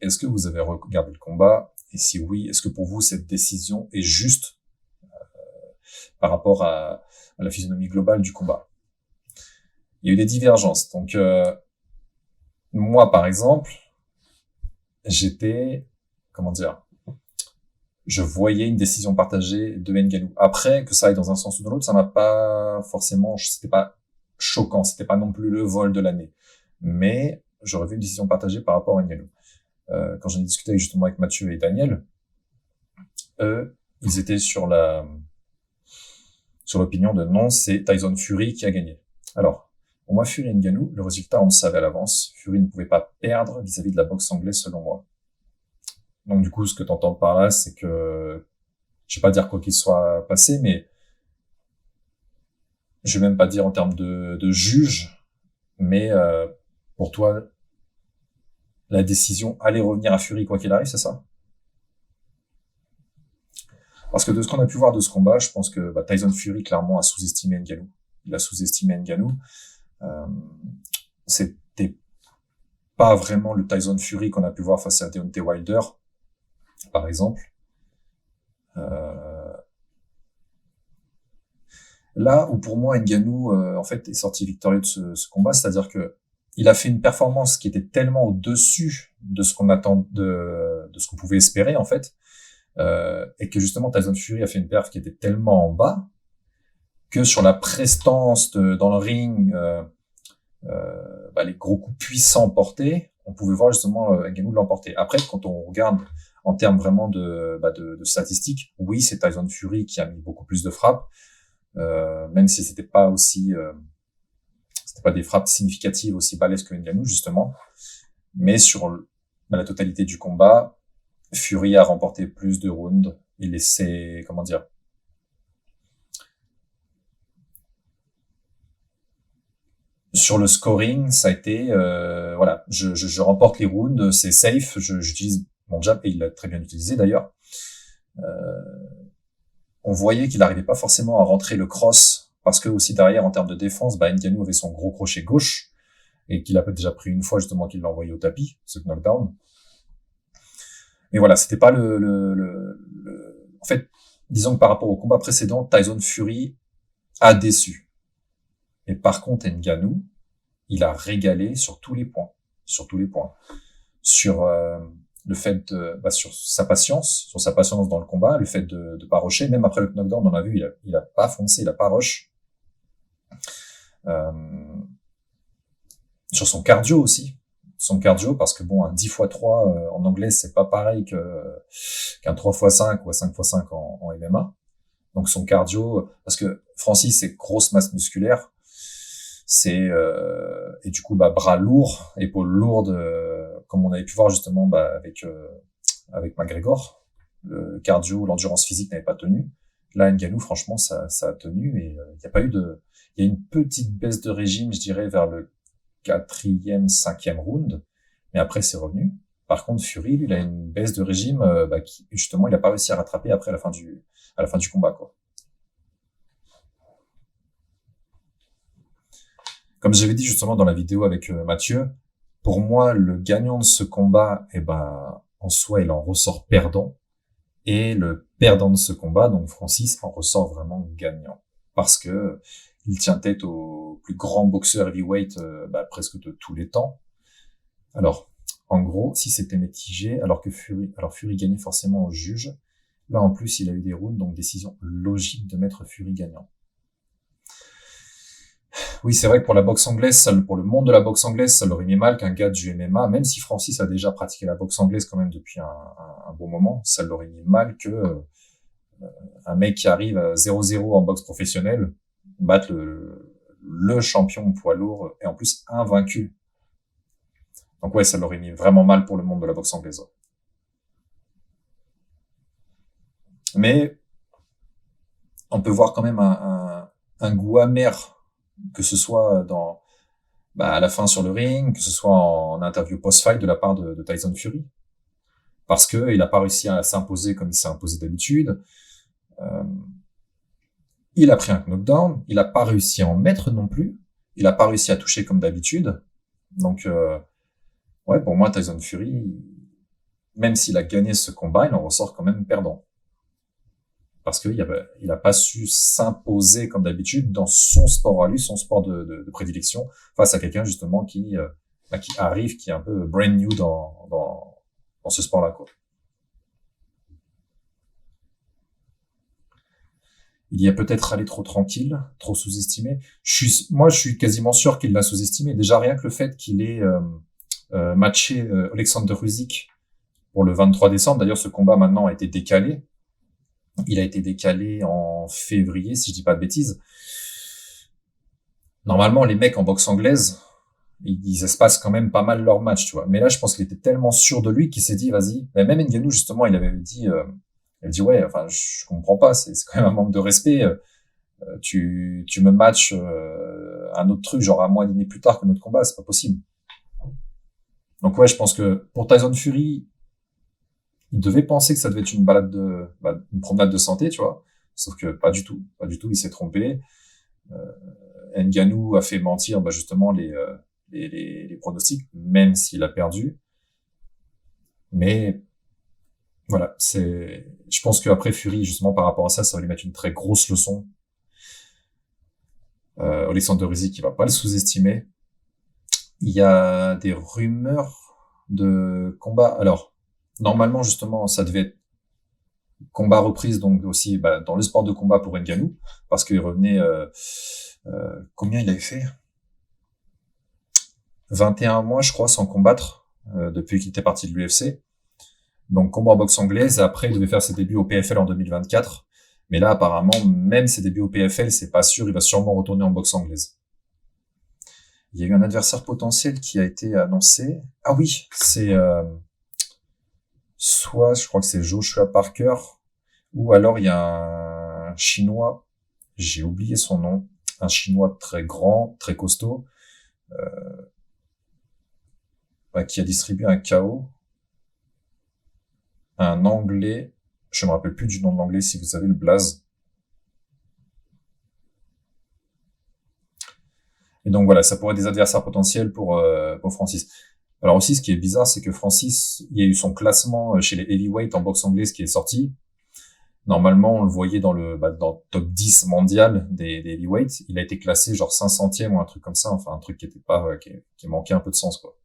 est-ce que vous avez regardé le combat? Et si oui, est-ce que pour vous, cette décision est juste par rapport à la physionomie globale du combat? Il y a eu des divergences. Donc, moi, par exemple, je voyais une décision partagée de Ngannou. Après, que ça aille dans un sens ou dans l'autre, ça m'a pas forcément, c'était pas choquant, c'était pas non plus le vol de l'année. Mais j'aurais vu une décision partagée par rapport à Ngannou. Quand j'en ai discuté justement avec Mathieu et Daniel, eux, ils étaient sur l'opinion de non, c'est Tyson Fury qui a gagné. Alors, pour moi, Fury et Ngannou, le résultat, on le savait à l'avance. Fury ne pouvait pas perdre vis-à-vis de la boxe anglaise, selon moi. Donc, du coup, ce que t'entends par là, c'est que, je vais pas dire quoi qu'il soit passé, mais je vais même pas dire en termes de juge, mais pour toi, la décision allait revenir à Fury quoi qu'il arrive, c'est ça? Parce que de ce qu'on a pu voir de ce combat, je pense que Tyson Fury clairement a sous-estimé Ngannou. Il a sous-estimé Ngannou. C'était pas vraiment le Tyson Fury qu'on a pu voir face à Deontay Wilder, par exemple. Là où pour moi Ngannou en fait est sorti victorieux de ce combat, c'est-à-dire que il a fait une performance qui était tellement au-dessus de ce qu'on attend de ce qu'on pouvait espérer en fait, et que justement Tyson Fury a fait une perf qui était tellement en bas que sur la prestance dans le ring, les gros coups puissants portés, on pouvait voir justement Ngannou l'emporter. Après, quand on regarde en termes vraiment de statistiques, oui, c'est Tyson Fury qui a mis beaucoup plus de frappes, même si c'était pas des frappes significatives aussi balèzes que Ngannou justement. Mais sur la totalité du combat, Fury a remporté plus de rounds. Il essaie, comment dire, sur le scoring, ça a été, voilà, je remporte les rounds, c'est safe, j'utilise mon jab, et il l'a très bien utilisé d'ailleurs. On voyait qu'il n'arrivait pas forcément à rentrer le cross, parce que aussi derrière, en termes de défense, Ngannou avait son gros crochet gauche, et qu'il a déjà pris une fois justement qu'il l'a envoyé au tapis, ce knockdown. Mais voilà, c'était pas en fait, disons que par rapport au combat précédent, Tyson Fury a déçu. Et par contre, Ngannou, il a régalé sur tous les points. Sur tous les points. Sur le fait sur sa patience dans le combat, le fait de pas rusher, même après le knockdown, on a vu, il a pas foncé, il a pas rush. Sur son cardio aussi. Son cardio, parce que bon, un 10x3 en anglais, c'est pas pareil qu'un 3x5 ou un 5x5 en MMA. Donc son cardio, parce que Francis, c'est grosse masse musculaire, c'est et du coup bras lourds, épaules lourdes, comme on avait pu voir justement avec McGregor. Le cardio, l'endurance physique n'avait pas tenu. Là, Ngannou, franchement, ça a tenu, et il y a une petite baisse de régime, je dirais, vers le 4e, 5e round, mais après c'est revenu. Par contre, Fury, lui, il a une baisse de régime qui justement il a pas réussi à rattraper après à la fin du combat, quoi. Comme j'avais dit justement dans la vidéo avec Mathieu, pour moi le gagnant de ce combat, en soi il en ressort perdant, et le perdant de ce combat, donc Francis, en ressort vraiment gagnant, parce que il tient tête au plus grand boxeur heavyweight presque de tous les temps. Alors, en gros, si c'était mitigé, alors Fury gagnait forcément au juge. Là, en plus, il a eu des rounds, donc décision logique de mettre Fury gagnant. Oui, c'est vrai que pour la boxe anglaise, pour le monde de la boxe anglaise, ça l'aurait mis mal qu'un gars du MMA, même si Francis a déjà pratiqué la boxe anglaise quand même depuis un bon moment, ça l'aurait mis mal que un mec qui arrive à 0-0 en boxe professionnelle battre le champion poids lourd, et en plus invaincu. Donc ouais, ça l'aurait mis vraiment mal pour le monde de la boxe anglaise. Mais on peut voir quand même un goût amer, que ce soit à la fin sur le ring, que ce soit en interview post-fight de la part de Tyson Fury, parce que il a pas réussi à s'imposer comme il s'est imposé d'habitude. Il a pris un knockdown, il a pas réussi à en mettre non plus, il a pas réussi à toucher comme d'habitude. Donc ouais, pour moi Tyson Fury, même s'il a gagné ce combat, il en ressort quand même perdant. Parce il a pas su s'imposer comme d'habitude dans son sport à lui, son sport de prédilection, face à quelqu'un justement qui arrive, qui est un peu brand new dans ce sport-là, quoi. Il y a peut-être allé trop tranquille, trop sous-estimé. Moi, je suis quasiment sûr qu'il l'a sous-estimé. Déjà, rien que le fait qu'il ait matché Alexander Usyk pour le 23 décembre. D'ailleurs, ce combat maintenant a été décalé. Il a été décalé en février, si je dis pas de bêtises. Normalement, les mecs en boxe anglaise, ils espacent quand même pas mal leur match, tu vois. Mais là, je pense qu'il était tellement sûr de lui qu'il s'est dit, vas-y. Mais même Ngannou, justement, il avait dit, ouais, enfin, je comprends pas, c'est quand même un manque de respect. Tu me matches un autre truc, genre un mois et demi plus tard que notre combat, c'est pas possible. Donc ouais, je pense que pour Tyson Fury, il devait penser que ça devait être une une promenade de santé, tu vois. Sauf que pas du tout, il s'est trompé. Ngannou a fait mentir, justement les pronostics, même s'il a perdu. Mais voilà, je pense qu'après Fury, justement par rapport à ça, ça va lui mettre une très grosse leçon. Alexander Usyk, il va pas le sous-estimer. Il y a des rumeurs de combat. Alors, normalement, justement, ça devait être combat reprise, donc aussi dans le sport de combat pour Ngannou, parce qu'il revenait... combien il avait fait 21 mois, je crois, sans combattre, depuis qu'il était parti de l'UFC. Donc, combat en boxe anglaise. Après, il devait faire ses débuts au PFL en 2024. Mais là, apparemment, même ses débuts au PFL, c'est pas sûr. Il va sûrement retourner en boxe anglaise. Il y a eu un adversaire potentiel qui a été annoncé. Ah oui, c'est soit, je crois que c'est Joshua Parker, ou alors il y a un Chinois, j'ai oublié son nom, un Chinois très grand, très costaud, qui a distribué un KO. Un Anglais, je me rappelle plus du nom de l'Anglais, si vous savez le blaze. Et donc voilà, ça pourrait être des adversaires potentiels pour Francis. Alors aussi, ce qui est bizarre, c'est que Francis, il y a eu son classement chez les heavyweight en boxe anglaise qui est sorti. Normalement, on le voyait dans le top 10 mondial des heavyweights. Il a été classé genre 500e ou un truc comme ça. Enfin, un truc qui était pas, qui manquait un peu de sens, quoi.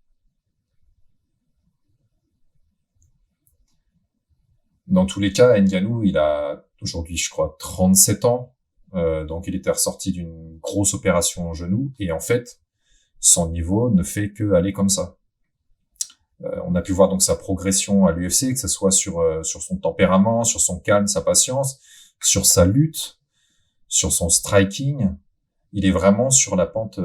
Dans tous les cas, Ngannou, il a aujourd'hui, je crois, 37 ans. Donc, il était ressorti d'une grosse opération au genou. Et en fait, son niveau ne fait que aller comme ça. On a pu voir donc sa progression à l'UFC, que ce soit sur son tempérament, sur son calme, sa patience, sur sa lutte, sur son striking. Il est vraiment sur la pente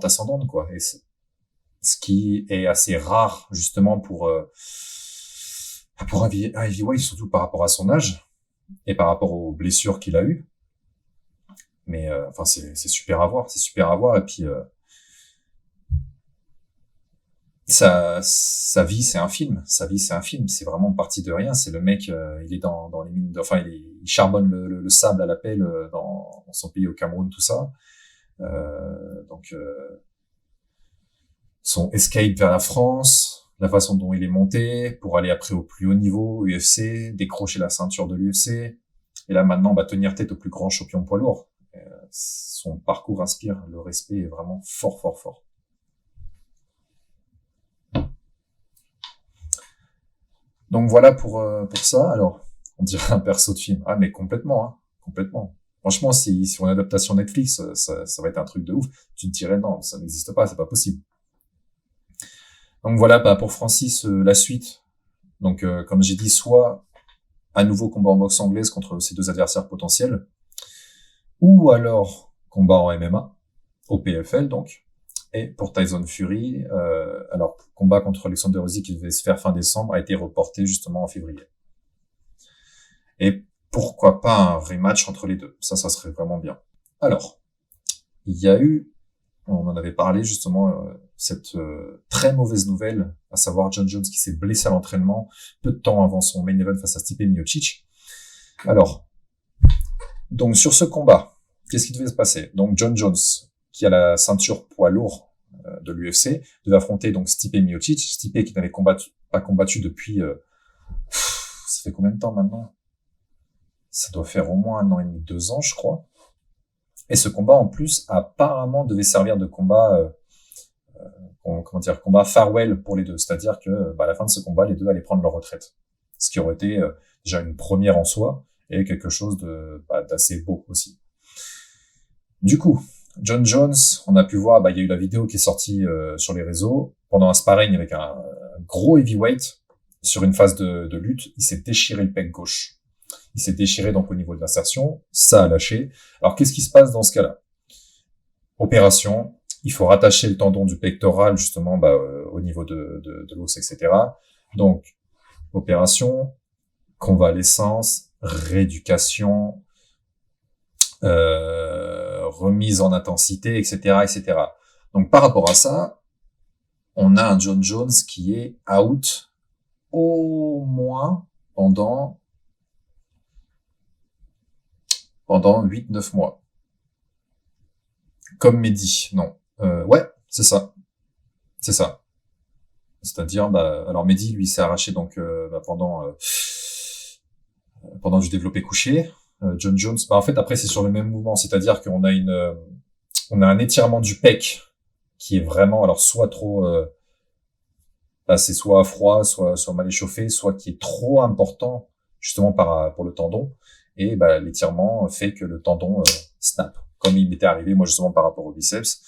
ascendante, quoi. Et ce qui est assez rare justement pour un heavyweight, surtout par rapport à son âge et par rapport aux blessures qu'il a eues. Mais enfin, c'est super à voir, Et puis sa vie, c'est un film. C'est vraiment parti de rien. C'est le mec, il est dans les mines, il charbonne le sable à la pelle dans son pays au Cameroun, tout ça. Donc son escape vers la France, la façon dont il est monté pour aller après au plus haut niveau UFC, décrocher la ceinture de l'UFC, et là maintenant tenir tête au plus grand champion poids lourd. Son parcours inspire le respect, est vraiment fort, fort, fort. Donc voilà pour ça. Alors, on dirait un perso de film. Ah, mais complètement, hein, complètement. Franchement, si sur une adaptation Netflix, ça va être un truc de ouf. Tu te dirais non, ça n'existe pas, c'est pas possible. Donc voilà, pour Francis, la suite. Donc, comme j'ai dit, soit à nouveau combat en boxe anglaise contre ses deux adversaires potentiels, ou alors combat en MMA, au PFL donc. Et pour Tyson Fury, alors combat contre Alexander Usyk qui devait se faire fin décembre a été reporté justement en février. Et pourquoi pas un rematch entre les deux? Ça serait vraiment bien. Alors, il y a eu, on en avait parlé justement, cette très mauvaise nouvelle, à savoir Jon Jones qui s'est blessé à l'entraînement peu de temps avant son main event face à Stipe Miocic. Alors, donc sur ce combat, qu'est-ce qui devait se passer? Donc Jon Jones, qui a la ceinture poids lourd de l'UFC, devait affronter donc Stipe Miocic. Stipe qui n'avait pas combattu depuis, ça fait combien de temps maintenant? Ça doit faire au moins 1 an et demi, 2 ans, je crois. Et ce combat, en plus, apparemment devait servir de combat, combat farewell pour les deux. C'est-à-dire que, à la fin de ce combat, les deux allaient prendre leur retraite. Ce qui aurait été déjà une première en soi et quelque chose d'assez beau aussi. Du coup, John Jones, on a pu voir, il y a eu la vidéo qui est sortie sur les réseaux pendant un sparring avec un gros heavyweight sur une phase de lutte. Il s'est déchiré le pec gauche. Il s'est déchiré donc au niveau de l'insertion, ça a lâché. Alors qu'est-ce qui se passe dans ce cas-là? Opération, il faut rattacher le tendon du pectoral justement au niveau de l'os, etc. Donc opération, convalescence, rééducation, remise en intensité, etc., etc. Donc par rapport à ça, on a un John Jones qui est out au moins pendant 8-9 mois. Comme Mehdi, non. Ouais, c'est ça. C'est ça. C'est-à-dire, alors Mehdi, lui, s'est arraché donc pendant du développé couché. John Jones, en fait, après, c'est sur le même mouvement. C'est-à-dire qu'on a on a un étirement du pec qui est vraiment, alors soit trop, c'est soit à froid, soit mal échauffé, soit qui est trop important justement pour le tendon. Et l'étirement fait que le tendon snap, comme il m'était arrivé moi justement par rapport au biceps,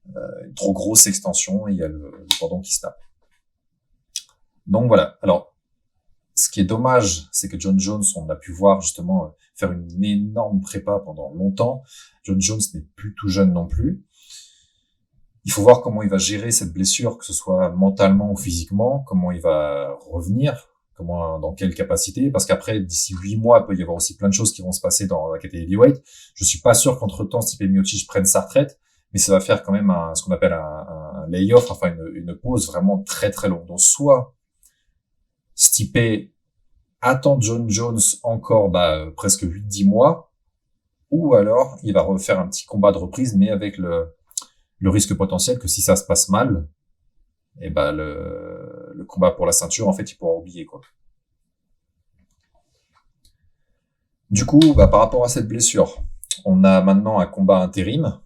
une trop grosse extension et il y a le tendon qui snap. Donc voilà. Alors ce qui est dommage, c'est que John Jones, on a pu voir justement faire une énorme prépa pendant longtemps. John Jones n'est plus tout jeune non plus. Il faut voir comment il va gérer cette blessure, que ce soit mentalement ou physiquement, comment il va revenir, dans quelle capacité, parce qu'après, d'ici 8 mois, il peut y avoir aussi plein de choses qui vont se passer dans la catégorie heavyweight. Je suis pas sûr qu'entre-temps, Stipe Miocic prenne sa retraite, mais ça va faire quand même ce qu'on appelle un lay-off, enfin une pause vraiment très très longue. Donc soit Stipe attend John Jones encore presque 8-10 mois, ou alors il va refaire un petit combat de reprise, mais avec le risque potentiel que si ça se passe mal, et le combat pour la ceinture, en fait, il pourra oublier, quoi. Du coup, par rapport à cette blessure, on a maintenant un combat intérim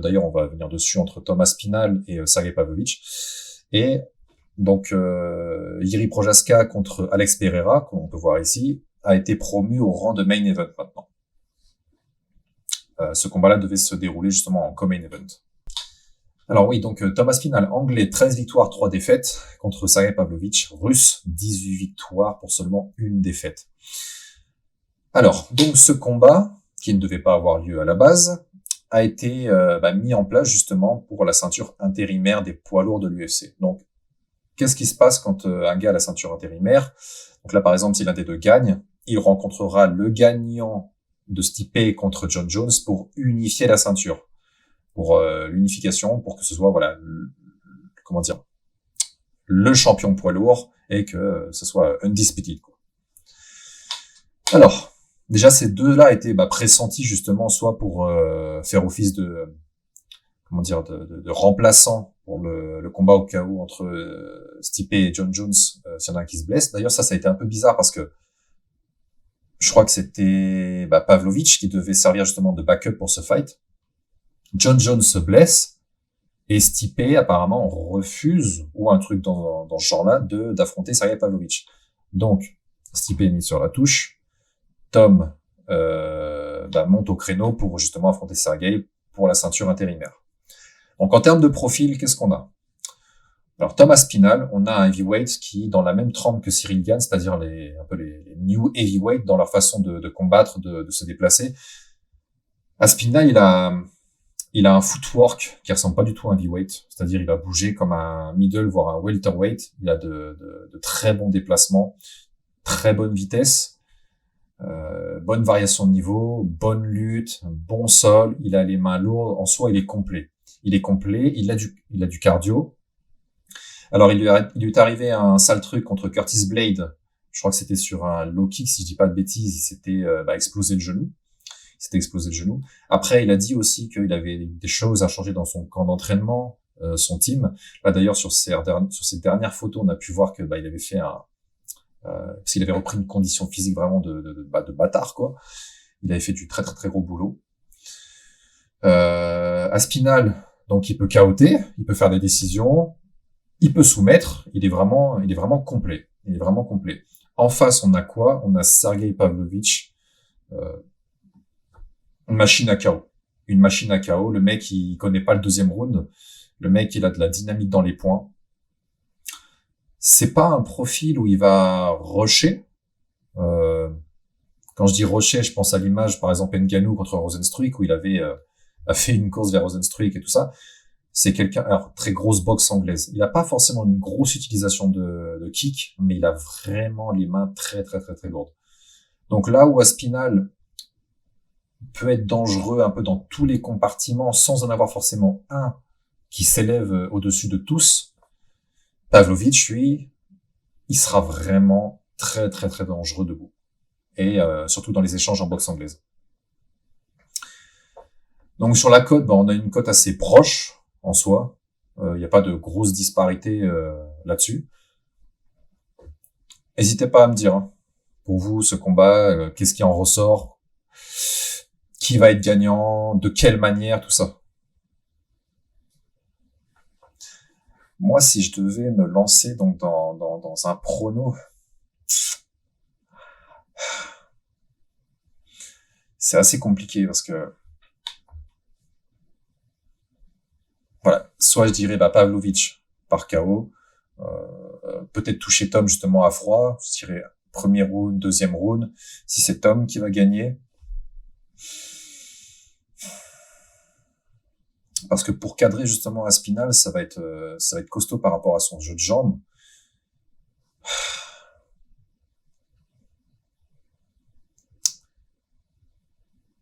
d'ailleurs, on va venir dessus, entre Thomas Spinal et Sergey Pavlovich. Et donc, Jiri Prochazka contre Alex Pereira, comme on peut voir ici, a été promu au rang de main event maintenant. Ce combat-là devait se dérouler justement en co-main event. Alors oui, donc Thomas Spinal, anglais, 13 victoires, 3 défaites, contre Sergey Pavlovich, russe, 18 victoires pour seulement 1 défaite. Alors, donc ce combat, qui ne devait pas avoir lieu à la base, a été mis en place justement pour la ceinture intérimaire des poids lourds de l'UFC. Donc, qu'est-ce qui se passe quand un gars a la ceinture intérimaire? Donc là, par exemple, si l'un des deux gagne, il rencontrera le gagnant de Stipe contre John Jones pour unifier la ceinture. Pour l'unification, pour que ce soit le champion poids lourd et que ce soit undisputed, quoi. Alors déjà ces deux-là étaient pressentis justement soit pour faire office de remplaçant pour le combat au cas où entre Stipe et John Jones, s'il y en a un qui se blesse. D'ailleurs ça a été un peu bizarre parce que je crois que c'était Pavlovich qui devait servir justement de backup pour ce fight. John Jones se blesse et Stipe apparemment refuse, ou un truc dans ce genre-là, d'affronter Sergey Pavlovich. Donc Stipe est mis sur la touche, Tom monte au créneau pour justement affronter Sergey pour la ceinture intérimaire. Donc en termes de profil, qu'est-ce qu'on a? Alors Thomas Spinal, on a un heavyweight qui est dans la même trempe que Cyril Gane, c'est-à-dire les new heavyweight dans leur façon de combattre, de se déplacer. Spinal, il a un footwork qui ressemble pas du tout à un heavyweight, c'est-à-dire il va bouger comme un middle, voire un welterweight. Il a de très bons déplacements, très bonne vitesse, bonne variation de niveau, bonne lutte, bon sol. Il a les mains lourdes. En soi, il est complet. Il a du cardio. Alors, il lui est arrivé un sale truc contre Curtis Blade. Je crois que c'était sur un low kick, si je dis pas de bêtises. Il s'était explosé le genou. Après, il a dit aussi qu'il avait des choses à changer dans son camp d'entraînement, son team. Là d'ailleurs sur ces dernières photos, on a pu voir que il avait fait parce qu'il avait repris une condition physique vraiment de bâtard quoi. Il avait fait du très très très gros boulot. Aspinal, donc il peut KO'ter, il peut faire des décisions, il peut soumettre, il est vraiment complet. Il est vraiment complet. En face, on a quoi? On a Sergei Pavlovich, une machine à KO. Une machine à KO. Le mec, il connaît pas le deuxième round. Le mec, il a de la dynamique dans les points. C'est pas un profil où il va rusher. Quand je dis rusher, je pense à l'image, par exemple, Ngannou contre Rozenstruik, où il avait a fait une course vers Rozenstruik et tout ça. C'est quelqu'un, alors, très grosse boxe anglaise. Il a pas forcément une grosse utilisation de kick, mais il a vraiment les mains très, très, très, très lourdes. Donc là où Aspinal peut être dangereux un peu dans tous les compartiments sans en avoir forcément un qui s'élève au-dessus de tous, Pavlovich, lui, il sera vraiment très, très, très dangereux debout. Et surtout dans les échanges en boxe anglaise. Donc sur la cote, on a une cote assez proche en soi. Il n'y a pas de grosse disparité là-dessus. N'hésitez pas à me dire, hein, pour vous, ce combat, qu'est-ce qui en ressort, qui va être gagnant, de quelle manière, tout ça. Moi, si je devais me lancer donc dans un prono, c'est assez compliqué parce que voilà, soit je dirais Pavlovich par KO, peut-être toucher Tom justement à froid, je dirais premier round, deuxième round, si c'est Tom qui va gagner. Parce que pour cadrer justement Aspinal, ça va être costaud par rapport à son jeu de jambes.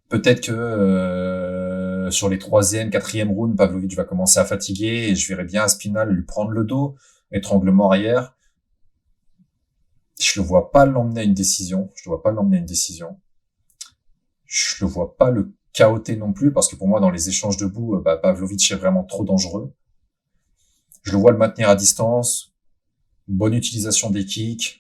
Peut-être que sur les troisième, quatrième rounds, Pavlovich va commencer à fatiguer et je verrai bien Aspinal lui prendre le dos, étranglement arrière. Je le vois pas l'emmener à une décision. Je le vois pas le KOT non plus parce que pour moi dans les échanges debout, Pavlovich est vraiment trop dangereux. Je le vois le maintenir à distance, bonne utilisation des kicks.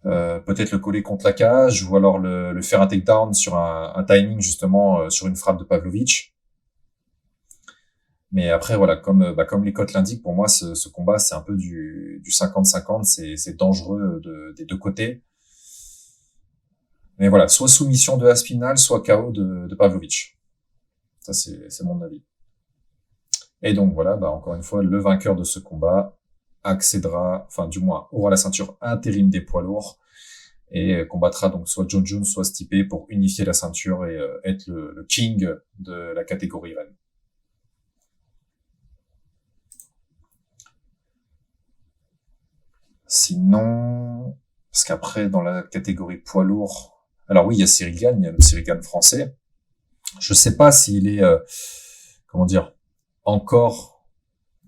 Peut-être le coller contre la cage ou alors le faire un takedown sur un timing justement sur une frappe de Pavlovich. Mais après voilà, comme les cotes l'indiquent, pour moi ce combat c'est un peu du 50-50, c'est dangereux des deux côtés. Mais voilà, soit soumission de Aspinal, soit KO de Pavlovich. Ça c'est mon avis. Et donc voilà, encore une fois, le vainqueur de ce combat accédera, enfin du moins aura la ceinture intérim des poids lourds et combattra donc soit Jon Jones, soit Stipe pour unifier la ceinture et être le king de la catégorie reine. Sinon, parce qu'après dans la catégorie poids lourd, alors oui, il y a Cyril Gane, il y a le Cyril Gane français. Je sais pas s'il est, encore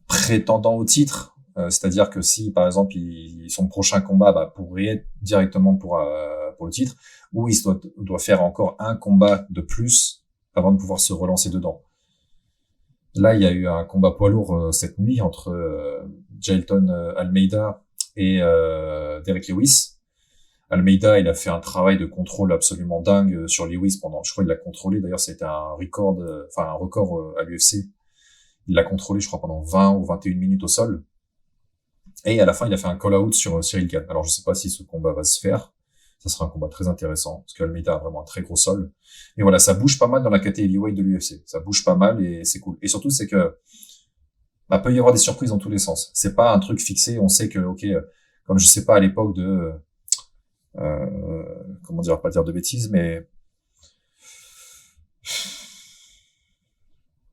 prétendant au titre. C'est-à-dire que si, par exemple, son prochain combat pourrait être directement pour le titre, ou il doit faire encore un combat de plus avant de pouvoir se relancer dedans. Là, il y a eu un combat poids lourd cette nuit entre Jailton Almeida et Derek Lewis. Almeida, il a fait un travail de contrôle absolument dingue sur Lewis pendant, je crois, il l'a contrôlé. D'ailleurs, c'était un record à l'UFC. Il l'a contrôlé, je crois, pendant 20 ou 21 minutes au sol. Et à la fin, il a fait un call-out sur Cyril Gane. Alors, je sais pas si ce combat va se faire. Ça sera un combat très intéressant, parce qu'Almeida a vraiment un très gros sol. Et voilà, ça bouge pas mal dans la catégorie heavyweight de l'UFC. Ça bouge pas mal et c'est cool. Et surtout, c'est que peut y avoir des surprises dans tous les sens. C'est pas un truc fixé. On sait que, comme je sais pas à l'époque de, pas dire de bêtises, mais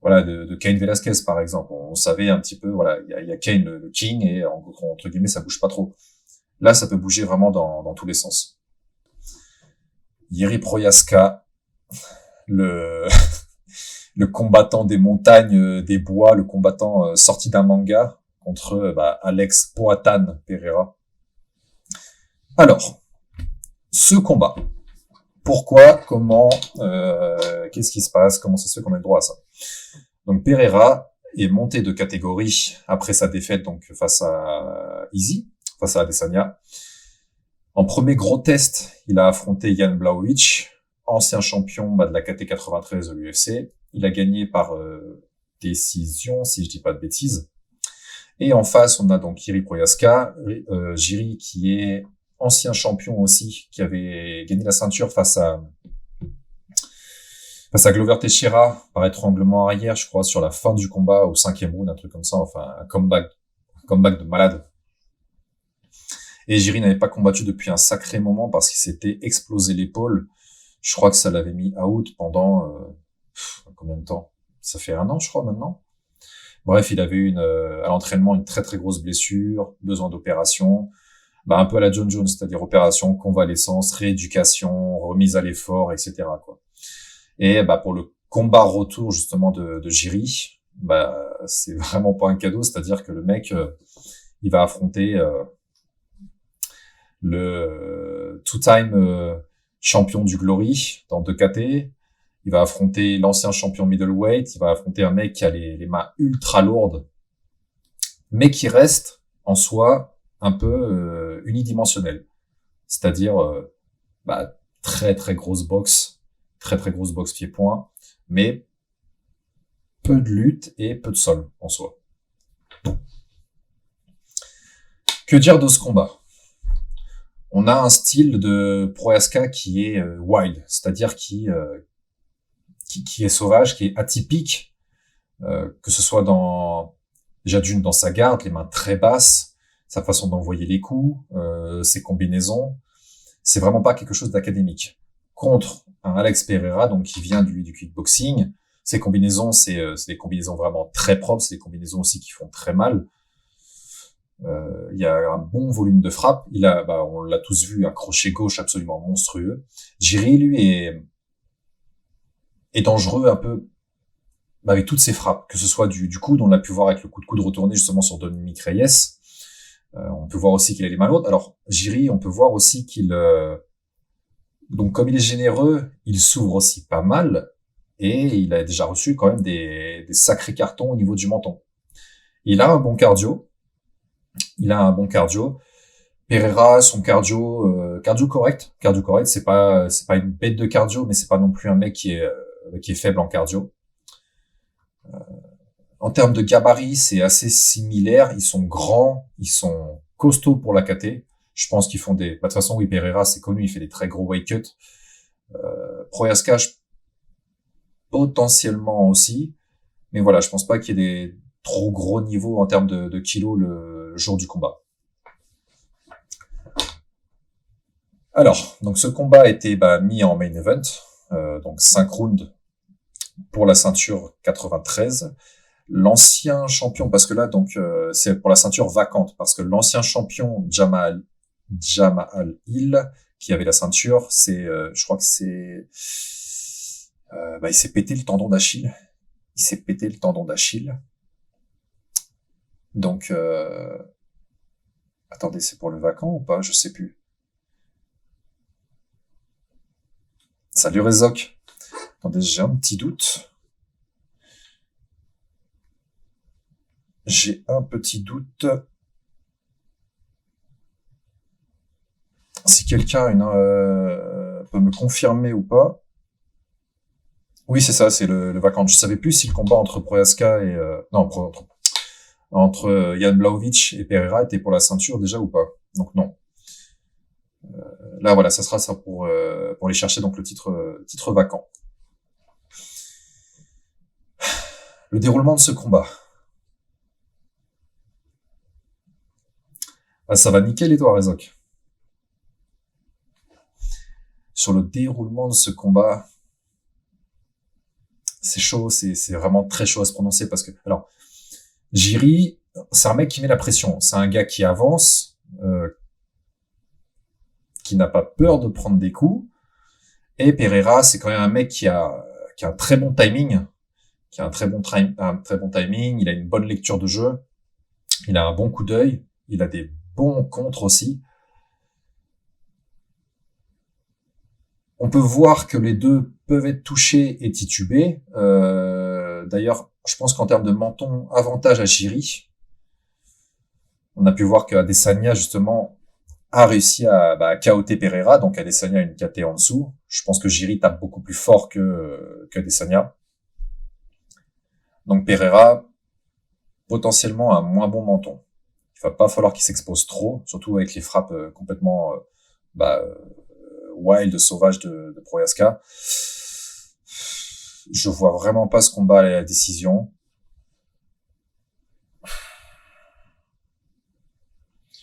voilà, de Cain Velasquez par exemple. On savait un petit peu, voilà, il y a Cain le king et entre guillemets ça bouge pas trop. Là, ça peut bouger vraiment dans tous les sens. Jiri Prochazka, le le combattant des montagnes, des bois, le combattant sorti d'un manga contre Alex Poatan Pereira. Alors, ce combat, pourquoi, comment, qu'est-ce qui se passe, comment ça se fait qu'on ait le droit à ça? Donc Pereira, est monté de catégorie après sa défaite donc face à Izzy, face à Adesanya. En premier gros test, il a affronté Jan Blachowicz, ancien champion de la KT 93 de l'UFC. Il a gagné par décision, si je dis pas de bêtises. Et en face, on a donc Jiri Prochazka, Jiri qui est ancien champion aussi, qui avait gagné la ceinture face à Glover Teixeira par étranglement arrière, je crois, sur la fin du combat, au 5e round, un truc comme ça, enfin un comeback de malade. Et Jiri n'avait pas combattu depuis un sacré moment parce qu'il s'était explosé l'épaule. Je crois que ça l'avait mis out pendant combien de temps? Ça fait 1 an, je crois, maintenant. Bref, il avait eu à l'entraînement une très très grosse blessure, besoin d'opération, un peu à la John Jones, c'est-à-dire opération, convalescence, rééducation, remise à l'effort, etc. quoi. Et pour le combat retour justement de Jiri, c'est vraiment pas un cadeau, c'est-à-dire que le mec, il va affronter le two-time champion du Glory dans 2 KT. Il va affronter l'ancien champion middleweight. Il va affronter un mec qui a les mains ultra lourdes, mais qui reste en soi un peu unidimensionnel. C'est-à-dire très très grosse boxe, très très grosse boxe pied-point, mais peu de lutte et peu de sol en soi. Que dire de ce combat? On a un style de Prochazka qui est wild, c'est-à-dire qui est sauvage, qui est atypique, que ce soit déjà dans sa garde, les mains très basses, sa façon d'envoyer les coups, ses combinaisons. C'est vraiment pas quelque chose d'académique. Contre un Alex Pereira, donc qui vient du kickboxing, ses combinaisons, c'est des combinaisons vraiment très propres, c'est des combinaisons aussi qui font très mal. Il y a un bon volume de frappe. On l'a tous vu, un crochet gauche absolument monstrueux. Jiri, lui, est dangereux un peu avec toutes ses frappes, que ce soit du coude, on l'a pu voir avec le coup de coude retourné justement sur Dominick Reyes. On peut voir aussi qu'il a les mains lourdes. Alors, Jiri, on peut voir aussi donc comme il est généreux, il s'ouvre aussi pas mal, et il a déjà reçu quand même des sacrés cartons au niveau du menton. Il a un bon cardio. Pereira, son cardio correct. Cardio correct, c'est pas une bête de cardio, mais c'est pas non plus un mec qui est faible en cardio. En termes de gabarit, c'est assez similaire. Ils sont grands, ils sont costauds pour la KT. Je pense qu'ils font de toute façon, oui, Pereira, c'est connu, il fait des très gros weight cuts. Prochazka, potentiellement aussi. Mais voilà, je pense pas qu'il y ait des trop gros niveaux en termes de kilos le jour du combat. Alors, donc ce combat a été mis en main event, donc 5 rounds pour la ceinture 93. L'ancien champion, parce que là donc c'est pour la ceinture vacante, parce que l'ancien champion Jamal Hill qui avait la ceinture, je crois que il s'est pété le tendon d'Achille. Donc attendez, c'est pour le vacant ou pas? Je sais plus. Salut Rezok. Attendez, j'ai un petit doute. Si quelqu'un peut me confirmer ou pas. Oui, c'est ça, c'est le vacant. Je savais plus si le combat entre Prochazka et entre Jan Blachowicz et Pereira était pour la ceinture déjà ou pas. Donc non. Là voilà, ça sera ça pour aller chercher donc le titre vacant. Le déroulement de ce combat. Ça va nickel et toi, Rezok. Sur le déroulement de ce combat, c'est chaud, c'est vraiment très chaud à se prononcer parce que, alors, Jiri, c'est un mec qui met la pression. C'est un gars qui avance, qui n'a pas peur de prendre des coups. Et Pereira, c'est quand même un mec qui a un très bon timing, il a une bonne lecture de jeu, il a un bon coup d'œil, il a des bons contres aussi. On peut voir que les deux peuvent être touchés et titubés. D'ailleurs, je pense qu'en termes de menton, avantage à Jiri. On a pu voir qu'Adesanya, justement, a réussi à KO'ter Pereira, donc Adesanya a une KT en dessous. Je pense que Jiri tape beaucoup plus fort qu'Adesanya. Donc Pereira, potentiellement un moins bon menton. Il va pas falloir qu'il s'expose trop, surtout avec les frappes complètement wild, sauvages de Prochaska. Je vois vraiment pas ce combat aller à la décision.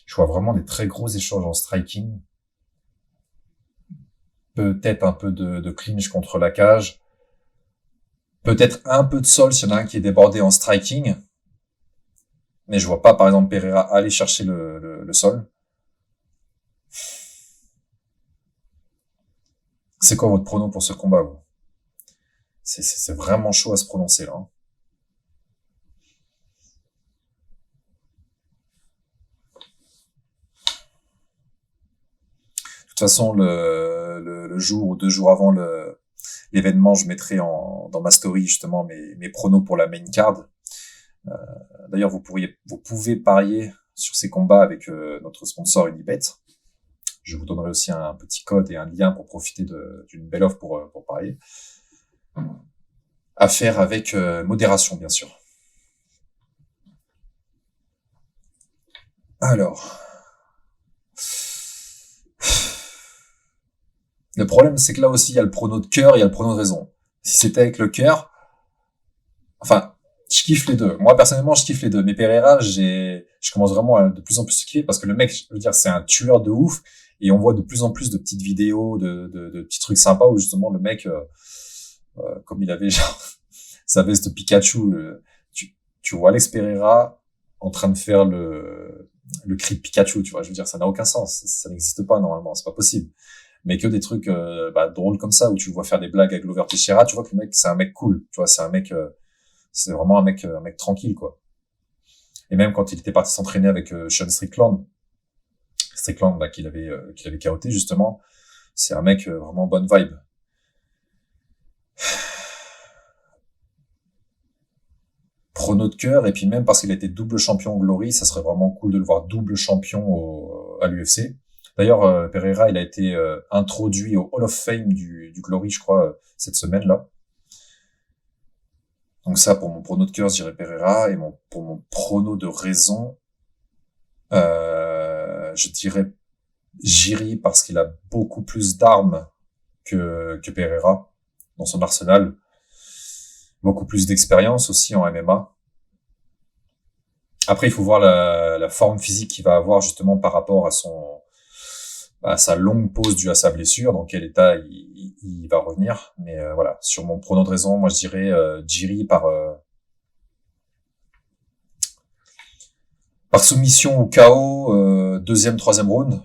Je vois vraiment des très gros échanges en striking. Peut-être un peu de clinch contre la cage. Peut-être un peu de sol s'il y en a un qui est débordé en striking. Mais je vois pas, par exemple, Pereira aller chercher le sol. C'est quoi votre prono pour ce combat, vous? C'est vraiment chaud à se prononcer, là. De toute façon, le jour ou 2 jours avant l'événement, je mettrai dans ma story, justement, mes pronos pour la main card. D'ailleurs, vous pouvez parier sur ces combats avec notre sponsor Unibet. Je vous donnerai aussi un petit code et un lien pour profiter d'une belle offre pour parier. À faire avec modération, bien sûr. Alors, le problème, c'est que là aussi, il y a le prono de cœur, il y a le prono de raison. Si c'était avec le cœur, enfin, je kiffe les deux. Moi, personnellement, je kiffe les deux. Mais Pereira, je commence vraiment à de plus en plus kiffer parce que le mec, je veux dire, c'est un tueur de ouf. Et on voit de plus en plus de petites vidéos, de petits trucs sympas où justement le mec, comme il avait genre sa veste de Pikachu, tu vois Alex Pereira en train de faire le cri de Pikachu, tu vois. Je veux dire, ça n'a aucun sens. Ça n'existe pas normalement, c'est pas possible. Mais que des trucs drôles comme ça où tu le vois faire des blagues avec Glover Teixeira, tu vois que le mec, c'est un mec cool. Tu vois, c'est vraiment un mec tranquille, quoi. Et même quand il était parti s'entraîner avec Sean Strickland, qu'il avait KO'té justement, c'est un mec vraiment bonne vibe. Prono de cœur, et puis même parce qu'il a été double champion Glory, ça serait vraiment cool de le voir double champion à l'UFC. D'ailleurs, Pereira, il a été introduit au Hall of Fame du Glory, je crois, cette semaine-là. Donc ça, pour mon prono de cœur, je dirais Pereira, et pour mon prono de raison, je dirais Jiri parce qu'il a beaucoup plus d'armes que Pereira dans son arsenal. Beaucoup plus d'expérience aussi en MMA. Après, il faut voir la forme physique qu'il va avoir justement par rapport à sa longue pause due à sa blessure, dans quel état il va revenir. Mais voilà, sur mon prono de raison, moi je dirais Jiri par soumission ou KO, deuxième, troisième round.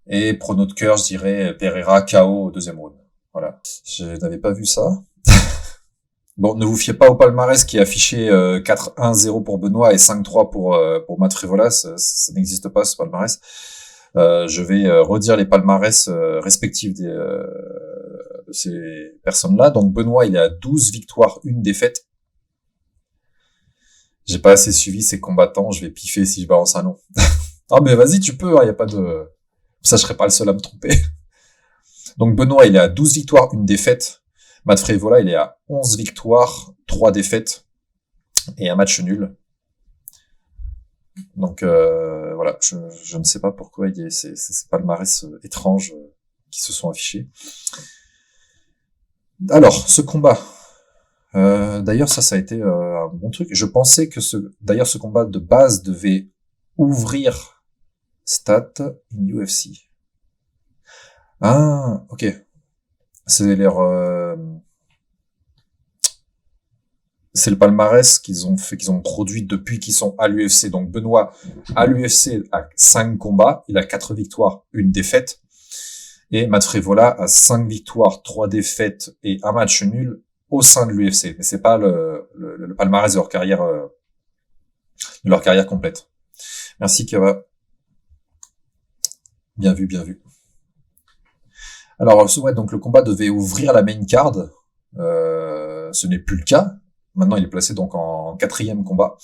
Et prono de cœur, je dirais Pereira KO au deuxième round. Voilà. Je n'avais pas vu ça. Bon, ne vous fiez pas au palmarès qui est affiché 4-1-0 pour Benoît et 5-3 pour Matt Frivola. Ça n'existe pas, ce palmarès. Je vais redire les palmarès respectifs de ces personnes-là. Donc Benoît, il est à 12 victoires, 1 défaite. J'ai pas assez suivi ces combattants, je vais piffer si je balance un nom. Ah mais vas-y, tu peux, y a pas de... Ça, je serais pas le seul à me tromper. Donc Benoît, il est à 12 victoires, 1 défaite. Matt Frivola, il est à 11 victoires, 3 défaites et un match nul. Donc voilà, je ne sais pas pourquoi il y a ces palmarès étranges qui se sont affichés. Alors, ce combat... d'ailleurs, ça a été un bon truc. Je pensais que ce combat de base devait ouvrir Stat in UFC. Ah, ok. C'est c'est le palmarès qu'ils ont produit depuis qu'ils sont à l'UFC. Donc Benoît, à l'UFC, a 5 combats, il a 4 victoires, 1 défaite. Et Matt Frivola a 5 victoires, 3 défaites et un match nul au sein de l'UFC. Mais c'est pas le palmarès de leur carrière complète. Merci Kava. Bien vu, bien vu. Alors, ouais, donc le combat devait ouvrir la main card. Ce n'est plus le cas. Maintenant, il est placé donc en 4e combat.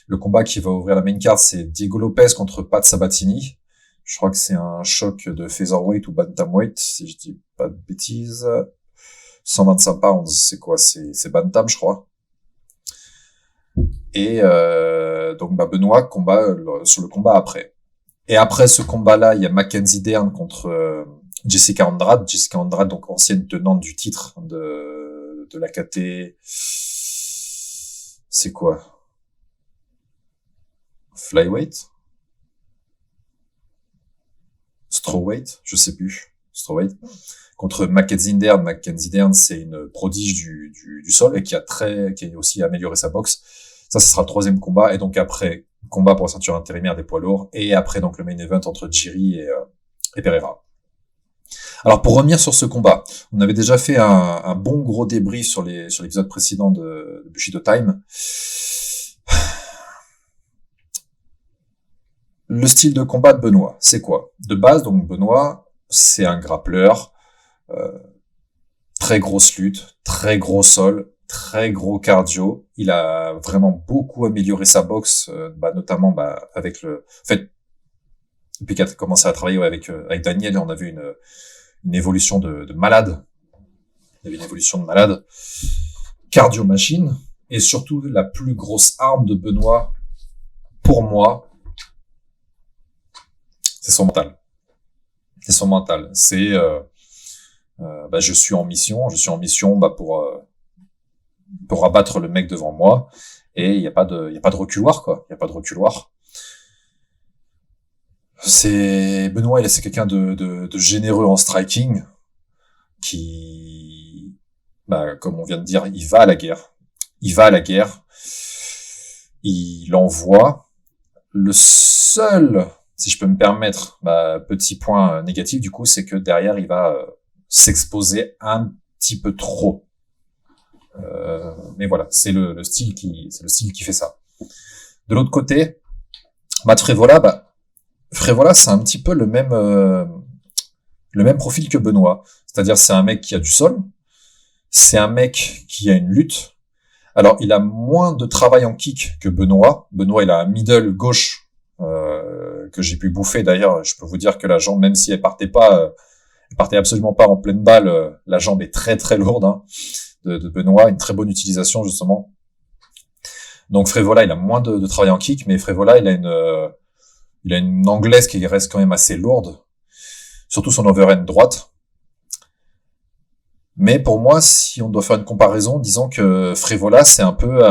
Le combat qui va ouvrir la main card, c'est Diego Lopez contre Pat Sabatini. Je crois que c'est un choc de featherweight ou bantamweight, si je dis pas de bêtises. 125 pounds, c'est quoi? C'est bantam, je crois. Et donc Benoît combat sur le combat après. Et après ce combat-là, il y a Mackenzie Dern contre Jessica Andrade. Jessica Andrade, donc ancienne tenante du titre de la KT. C'est quoi? Flyweight? Strawweight? Je sais plus. Strawweight. Contre Mackenzie Dern. Mackenzie Dern, c'est une prodige du sol et qui a aussi amélioré sa boxe. Ça sera le 3e combat. Et donc après, combat pour la ceinture intérimaire des poids lourds. Et après, donc, le main event entre Jiri et Pereira. Alors, pour revenir sur ce combat, on avait déjà fait un bon gros débrief sur l'épisode précédent de Bushido Time. Le style de combat de Benoît, c'est quoi? De base, donc, Benoît, c'est un grappleur, très grosse lutte, très gros sol, très gros cardio. Il a vraiment beaucoup amélioré sa boxe, notamment avec le fait depuis qu'il a commencé à travailler avec Daniel, on a vu une évolution de malade. Il y avait une évolution de malade. Cardio machine, et surtout la plus grosse arme de Benoît, pour moi, c'est son mental. C'est son mental. C'est je suis en mission pour abattre le mec devant moi, et il y a pas de reculoir, quoi. Il y a pas de reculoir. C'est Benoît, c'est quelqu'un de généreux en striking, qui, comme on vient de dire, il va à la guerre. Il envoie. Le seul, si je peux me permettre, petit point négatif du coup, c'est que derrière il va s'exposer un petit peu trop. Mais voilà, c'est le style qui fait ça. De l'autre côté, Matt Frevola, c'est un petit peu le même profil que Benoît. C'est-à-dire, c'est un mec qui a du sol. C'est un mec qui a une lutte. Alors, il a moins de travail en kick que Benoît. Benoît, il a un middle gauche, que j'ai pu bouffer. D'ailleurs, je peux vous dire que la jambe, même si elle partait absolument pas en pleine balle, la jambe est très très lourde, hein, de Benoît. Une très bonne utilisation, justement. Donc, Frevola, il a moins de travail en kick, mais Frevola, il a une anglaise qui reste quand même assez lourde, surtout son overhand droite. Mais pour moi, si on doit faire une comparaison, disons que Frevola, c'est un peu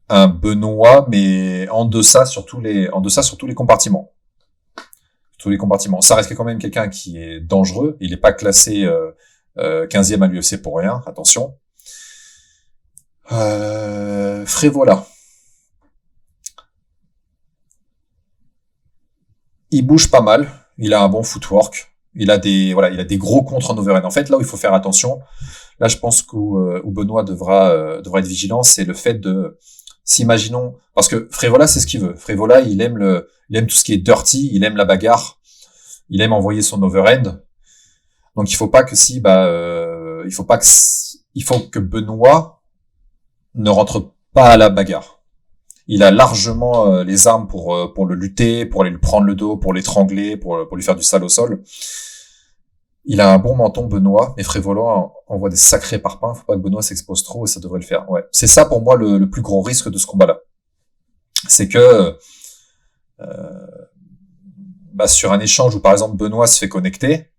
un Benoît, mais en deçà sur tous les compartiments. Tous les compartiments. Ça reste quand même quelqu'un qui est dangereux. Il n'est pas classé 15e à l'UFC pour rien. Attention. Frevola. Il bouge pas mal, il a un bon footwork, il a des gros contres en overhand. En fait, là où il faut faire attention, là je pense où Benoît devra être vigilant, c'est le fait de s'imaginons, parce que Frevola c'est ce qu'il veut. Frevola, il aime tout ce qui est dirty, il aime la bagarre, il aime envoyer son overhand. Donc il faut que Benoît ne rentre pas à la bagarre. Il a largement les armes pour le lutter, pour aller lui prendre le dos, pour l'étrangler, pour lui faire du sale au sol. Il a un bon menton, Benoît, mais Frevola envoie des sacrés parpaings. Faut pas que Benoît s'expose trop, et ça devrait le faire. Ouais, c'est ça pour moi le plus gros risque de ce combat-là. C'est que sur un échange où par exemple Benoît se fait connecter,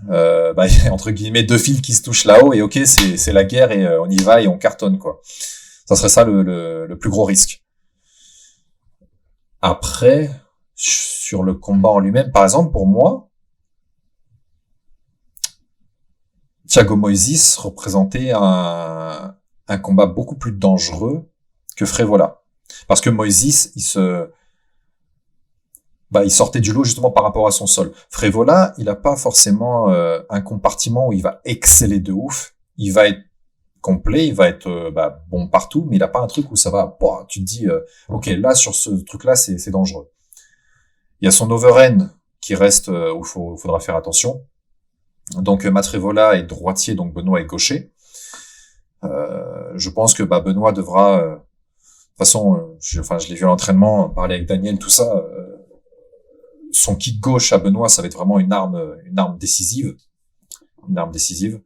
il y a entre guillemets 2 fils qui se touchent là-haut, et ok, c'est la guerre, et on y va et on cartonne, quoi. Ça serait ça le plus gros risque. Après, sur le combat en lui-même, par exemple, pour moi, Thiago Moises représentait un combat beaucoup plus dangereux que Frevola. Parce que Moises, il sortait du lot justement par rapport à son sol. Frevola, il a pas forcément un compartiment où il va exceller de ouf. Il va être complet, il va être bon partout, mais il a pas un truc où ça va, tu te dis, ok, là, sur ce truc-là, c'est dangereux. Il y a son overhand qui reste, où faudra faire attention. Donc, Matt Frevola est droitier, donc Benoît est gaucher. Je pense que Benoît devra, de toute façon, je l'ai vu à l'entraînement, parler avec Daniel, tout ça. Son kick gauche à Benoît, ça va être vraiment une arme décisive, une arme décisive.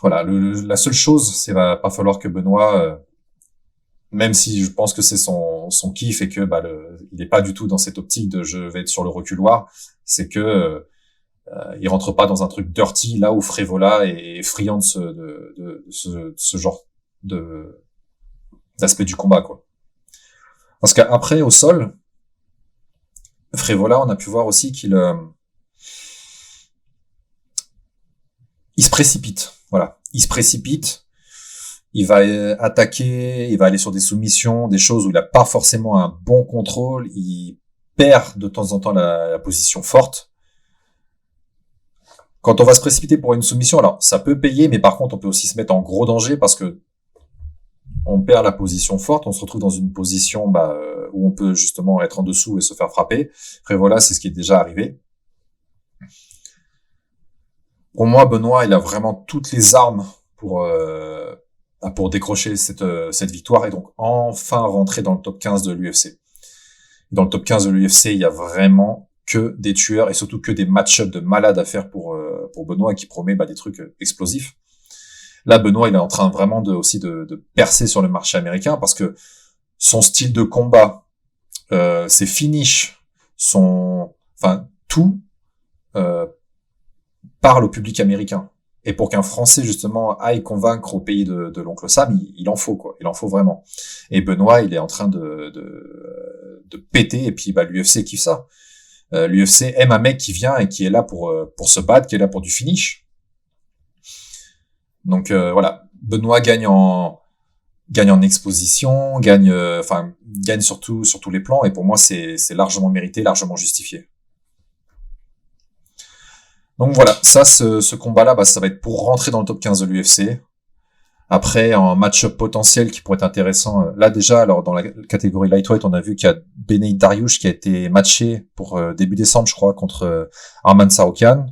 Voilà, la seule chose, c'est va pas falloir que Benoît, même si je pense que c'est son kiff et que il est pas du tout dans cette optique de je vais être sur le reculoir, c'est que il rentre pas dans un truc dirty là où Frévola est friand de ce genre de d'aspect du combat, quoi. Parce qu'après au sol, Frévola, on a pu voir aussi il se précipite. Voilà, il se précipite. Il va attaquer, il va aller sur des soumissions, des choses où il a pas forcément un bon contrôle. Il perd de temps en temps la position forte. Quand on va se précipiter pour une soumission, alors ça peut payer, mais par contre on peut aussi se mettre en gros danger parce que on perd la position forte, on se retrouve dans une position où on peut justement être en dessous et se faire frapper. Après voilà, c'est ce qui est déjà arrivé. Pour moi, Benoît, il a vraiment toutes les armes pour décrocher cette victoire et donc enfin rentrer dans le top 15 de l'UFC. Dans le top 15 de l'UFC, il y a vraiment que des tueurs et surtout que des match-ups de malades à faire pour Benoît qui promet des trucs explosifs. Là, Benoît, il est en train vraiment de percer sur le marché américain parce que son style de combat, ses finishes, tout parle au public américain. Et pour qu'un Français, justement, aille convaincre au pays de l'oncle Sam, il en faut, quoi. Il en faut vraiment. Et Benoît, il est en train de péter, et puis l'UFC kiffe ça. L'UFC aime un mec qui vient et qui est là pour se battre, qui est là pour du finish. Donc voilà, Benoît gagne en exposition, gagne sur tous les plans, et pour moi c'est largement mérité, largement justifié. Donc voilà, ça ce combat-là, ça va être pour rentrer dans le top 15 de l'UFC. Après, en match-up potentiel qui pourrait être intéressant, là déjà, alors dans la catégorie lightweight, on a vu qu'il y a Beneil Dariush qui a été matché pour début décembre, je crois, contre Arman Tsarukyan.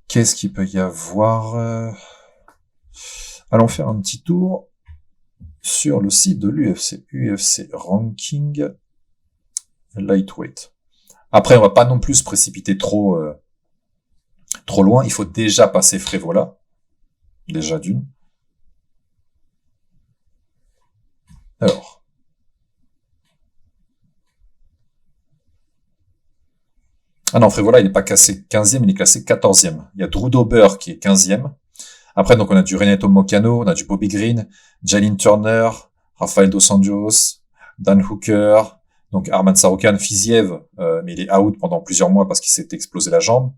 Qu'est-ce qu'il peut y avoir Allons faire un petit tour sur le site de l'UFC. UFC Ranking Lightweight. Après, on va pas non plus se précipiter trop loin. Il faut déjà passer Frévola. Déjà d'une. Alors. Ah non, Frévola, il n'est pas classé 15e, il est classé 14e. Il y a Drew Dober qui est 15e. Après, donc, on a du Renato Moicano, on a du Bobby Green, Jalin Turner, Rafael Dos Anjos, Dan Hooker, donc Arman Tsarukyan, Fiziev, mais il est out pendant plusieurs mois parce qu'il s'est explosé la jambe.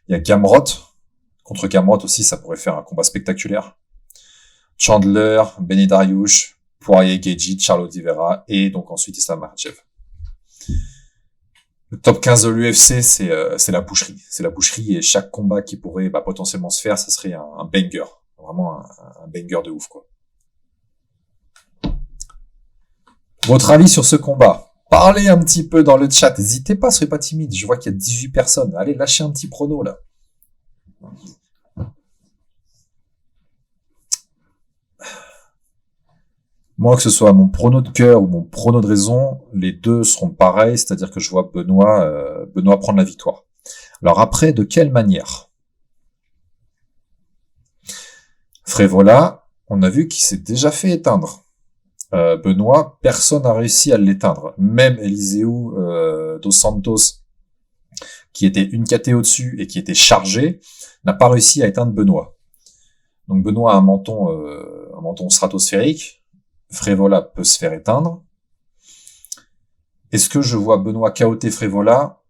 Il y a Gamrot. Contre Gamrot aussi, ça pourrait faire un combat spectaculaire. Chandler, Beneil Dariush, Poirier, Gaethje, Charles Oliveira, et donc ensuite Islam Makhachev. Le top 15 de l'UFC, c'est la boucherie. C'est la boucherie, et chaque combat qui pourrait potentiellement se faire, ça serait un banger. Vraiment un banger de ouf, quoi. Votre avis sur ce combat? Parlez un petit peu dans le chat. N'hésitez pas, soyez pas timide. Je vois qu'il y a 18 personnes. Allez, lâchez un petit prono, là. Moi, que ce soit mon prono de cœur ou mon prono de raison, les deux seront pareils, c'est-à-dire que je vois Benoît prendre la victoire. Alors après, de quelle manière? Frévola, on a vu qu'il s'est déjà fait éteindre. Benoît, personne n'a réussi à l'éteindre. Même Eliseu Dos Santos, qui était une KT au-dessus et qui était chargé, n'a pas réussi à éteindre Benoît. Donc Benoît a un menton stratosphérique. Frévola peut se faire éteindre. Est-ce que je vois Benoît KOT Frévola?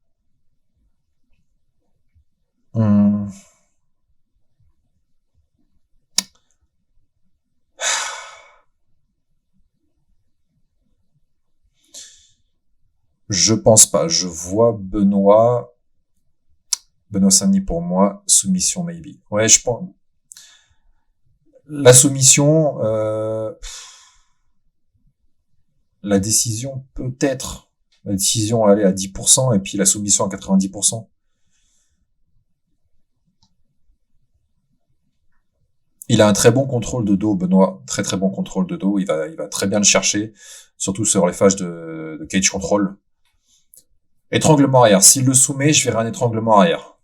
Je pense pas. Je vois Benoît Saint-Denis pour moi, soumission maybe. Ouais, je pense. La soumission, la décision peut-être, La décision allait à 10% et puis la soumission à 90%. Il a un très bon contrôle de dos, Benoît. Très très bon contrôle de dos. Il va très bien le chercher, surtout sur les phases de cage control. Étranglement arrière. S'il le soumet, je verrai un étranglement arrière.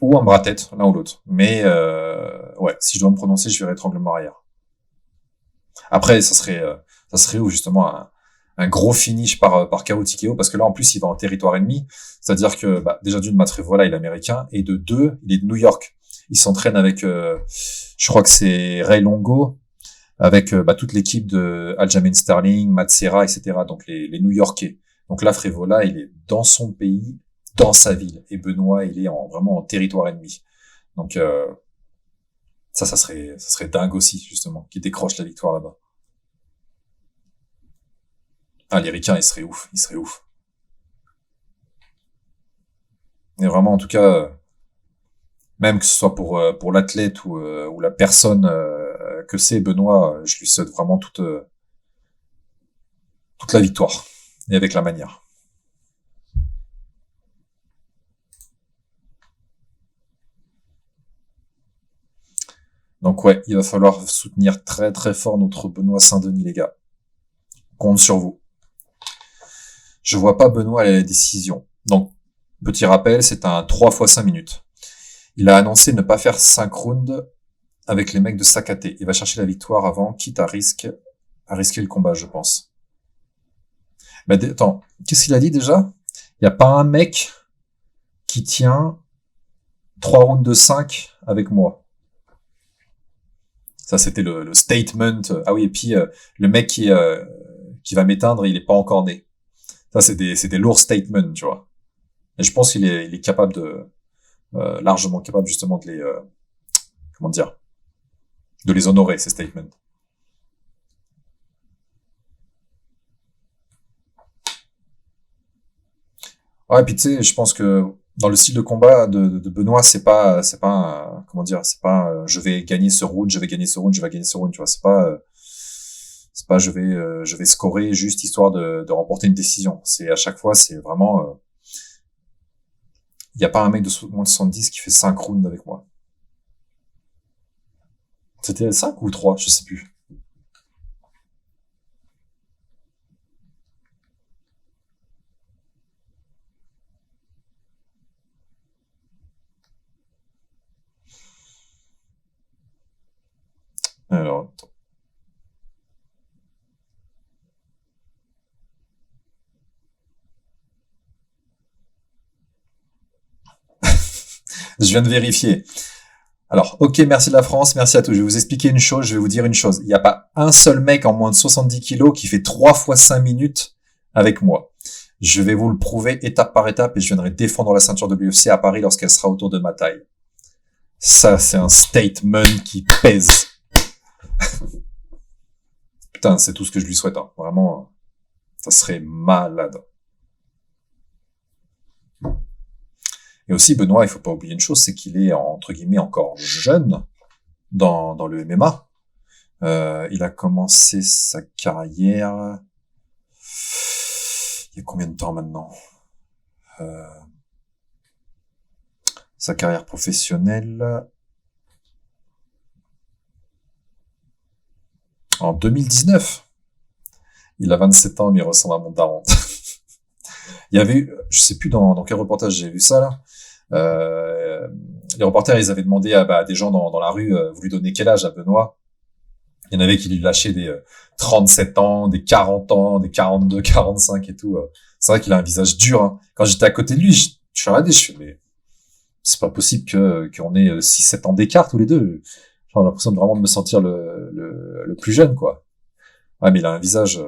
Ou un bras-tête, l'un ou l'autre. Mais ouais, si je dois me prononcer, je verrai étranglement arrière. Après, ça serait où justement un gros finish par KO TKO, parce que là en plus il va en territoire ennemi, c'est-à-dire que déjà d'une Matrevola il est américain et de deux il est de New York. Il s'entraîne avec, je crois que c'est Ray Longo, avec toute l'équipe de Aljamain Sterling, Matt Serra, etc. Donc les New-Yorkais. Donc là Frevola il est dans son pays, dans sa ville, et Benoît il est vraiment en territoire ennemi. Donc ça serait dingue aussi justement qu'il décroche la victoire là-bas. Ah, les ricains, ils seraient ouf. Et vraiment, en tout cas, même que ce soit pour l'athlète ou la personne que c'est, Benoît, je lui souhaite vraiment toute la victoire et avec la manière. Donc ouais, il va falloir soutenir très très fort notre Benoît Saint-Denis, les gars. Compte sur vous. Je vois pas Benoît aller à la décision. Donc, petit rappel, c'est un 3 fois 5 minutes. Il a annoncé ne pas faire 5 rounds avec les mecs de Sakaté. Il va chercher la victoire avant, quitte à risquer le combat, je pense. Mais attends, qu'est-ce qu'il a dit déjà? Il n'y a pas un mec qui tient 3 rounds de 5 avec moi. Ça, c'était le statement. Ah oui, et puis le mec qui va m'éteindre, il est pas encore né. Ça, c'est des lourds statements, tu vois. Et je pense qu'il est capable largement capable justement de les, comment dire, de les honorer, ces statements. Ouais, et puis tu sais, je pense que dans le style de combat de Benoît, comment dire, c'est pas je vais gagner ce round, je vais gagner ce round, je vais gagner ce round, tu vois, c'est pas je vais scorer juste histoire de remporter une décision. C'est à chaque fois, c'est vraiment, il y a pas un mec de moins de 70 qui fait 5 rounds avec moi. C'était 5 ou 3, je sais plus. Alors, attends. Je viens de vérifier. Alors, ok, merci de la France, merci à tous. Je vais vous expliquer une chose, je vais vous dire une chose. Il n'y a pas un seul mec en moins de 70 kilos qui fait 3 fois 5 minutes avec moi. Je vais vous le prouver étape par étape et je viendrai défendre la ceinture de l'UFC à Paris lorsqu'elle sera autour de ma taille. Ça, c'est un statement qui pèse. Putain, c'est tout ce que je lui souhaite, hein. Vraiment, ça serait malade. Et aussi, Benoît, il faut pas oublier une chose, c'est qu'il est, entre guillemets, encore jeune dans le MMA. Il a commencé sa carrière il y a combien de temps maintenant? Sa carrière professionnelle en 2019. Il a 27 ans, mais il ressemble à mon daron. Il y avait eu, je sais plus dans quel reportage j'ai vu ça là. Les reporters, ils avaient demandé à des gens dans la rue, vous lui donnez quel âge à Benoît? Il y en avait qui lui lâchaient des 37 ans, des 40 ans, des 42, 45 et tout. C'est vrai qu'il a un visage dur, hein. Quand j'étais à côté de lui, je suis regardé, je fais, mais c'est pas possible qu'on ait 6-7 ans d'écart tous les deux. J'ai l'impression de vraiment de me sentir le plus jeune, quoi. Ouais, mais il a un visage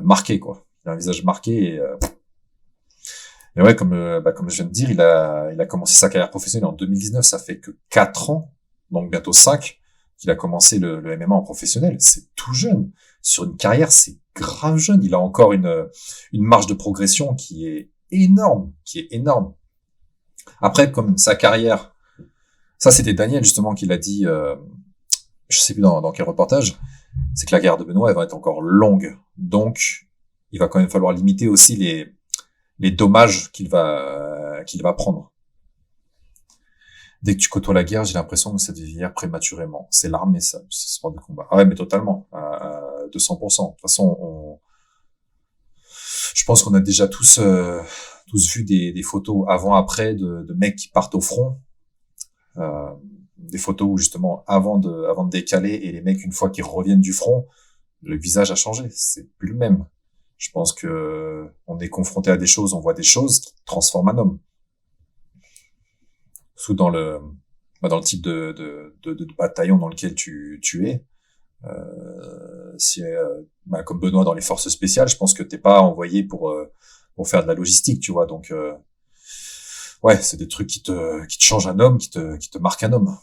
marqué, quoi. Il a un visage marqué et ouais, comme je viens de dire, il a commencé sa carrière professionnelle en 2019. Ça fait que 4 ans, donc bientôt 5, qu'il a commencé le MMA en professionnel. C'est tout jeune. Sur une carrière, c'est grave jeune. Il a encore une marge de progression qui est énorme, Après, comme sa carrière, ça c'était Daniel justement qui l'a dit, je sais plus dans quel reportage, c'est que la guerre de Benoît, elle va être encore longue. Donc, il va quand même falloir limiter aussi les dommages qu'il va prendre. Dès que tu côtoies la guerre, j'ai l'impression que ça devient vieillir prématurément. C'est l'armée, ça, ce sport de combat. Ah ouais, mais totalement, à 200%. De toute façon, je pense qu'on a déjà tous vu des photos avant-après de mecs qui partent au front. Des photos où justement avant de décaler, et les mecs une fois qu'ils reviennent du front, le visage a changé, c'est plus le même. Je pense que on est confronté à des choses, on voit des choses qui transforment un homme. Sous dans le type de bataillon dans lequel tu es. Si comme Benoît dans les forces spéciales, je pense que t'es pas envoyé pour faire de la logistique, tu vois. Donc ouais, c'est des trucs qui te changent un homme, qui te marquent un homme.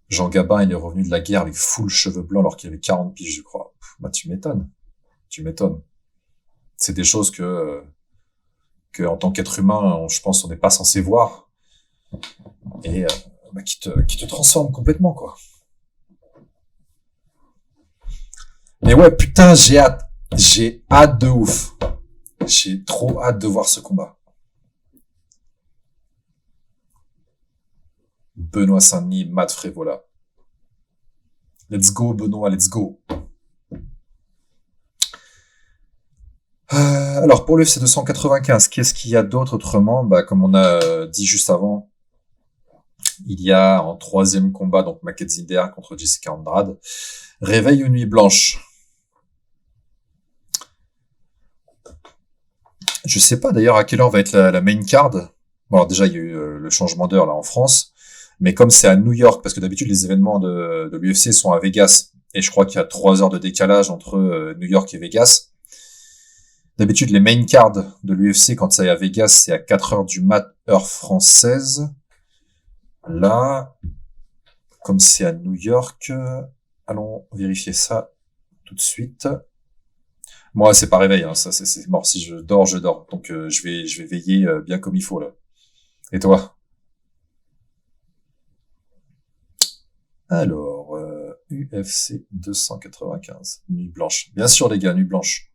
Jean Gabin, il est revenu de la guerre avec full cheveux blancs alors qu'il avait 40 piges, je crois. Bah tu m'étonnes. Tu m'étonnes. C'est des choses que en tant qu'être humain, je pense, on n'est pas censé voir, et qui te transforme complètement, quoi. Mais ouais, putain, j'ai hâte de ouf. J'ai trop hâte de voir ce combat. Benoît Saint-Denis, Matt Frévola. Let's go, Benoît, let's go. Alors pour l'UFC 295, qu'est-ce qu'il y a d'autre autrement? Bah comme on a dit juste avant, il y a en troisième combat donc Mackenzie Dern contre Jessica Andrade. Réveil ou nuit blanche? Je sais pas d'ailleurs à quelle heure va être la main card. Bon alors déjà il y a eu le changement d'heure là en France, mais comme c'est à New York, parce que d'habitude les événements de l'UFC sont à Vegas, et je crois qu'il y a 3 heures de décalage entre New York et Vegas. D'habitude, les main cards de l'UFC, quand c'est à Vegas, c'est à 4 heures du mat, heure française. Là, comme c'est à New York, allons vérifier ça tout de suite. Moi, c'est pas réveil, hein, ça c'est mort. Si je dors, je dors. Donc je vais veiller bien comme il faut là. Et toi? Alors, UFC 295, nuit blanche. Bien sûr les gars, nuit blanche.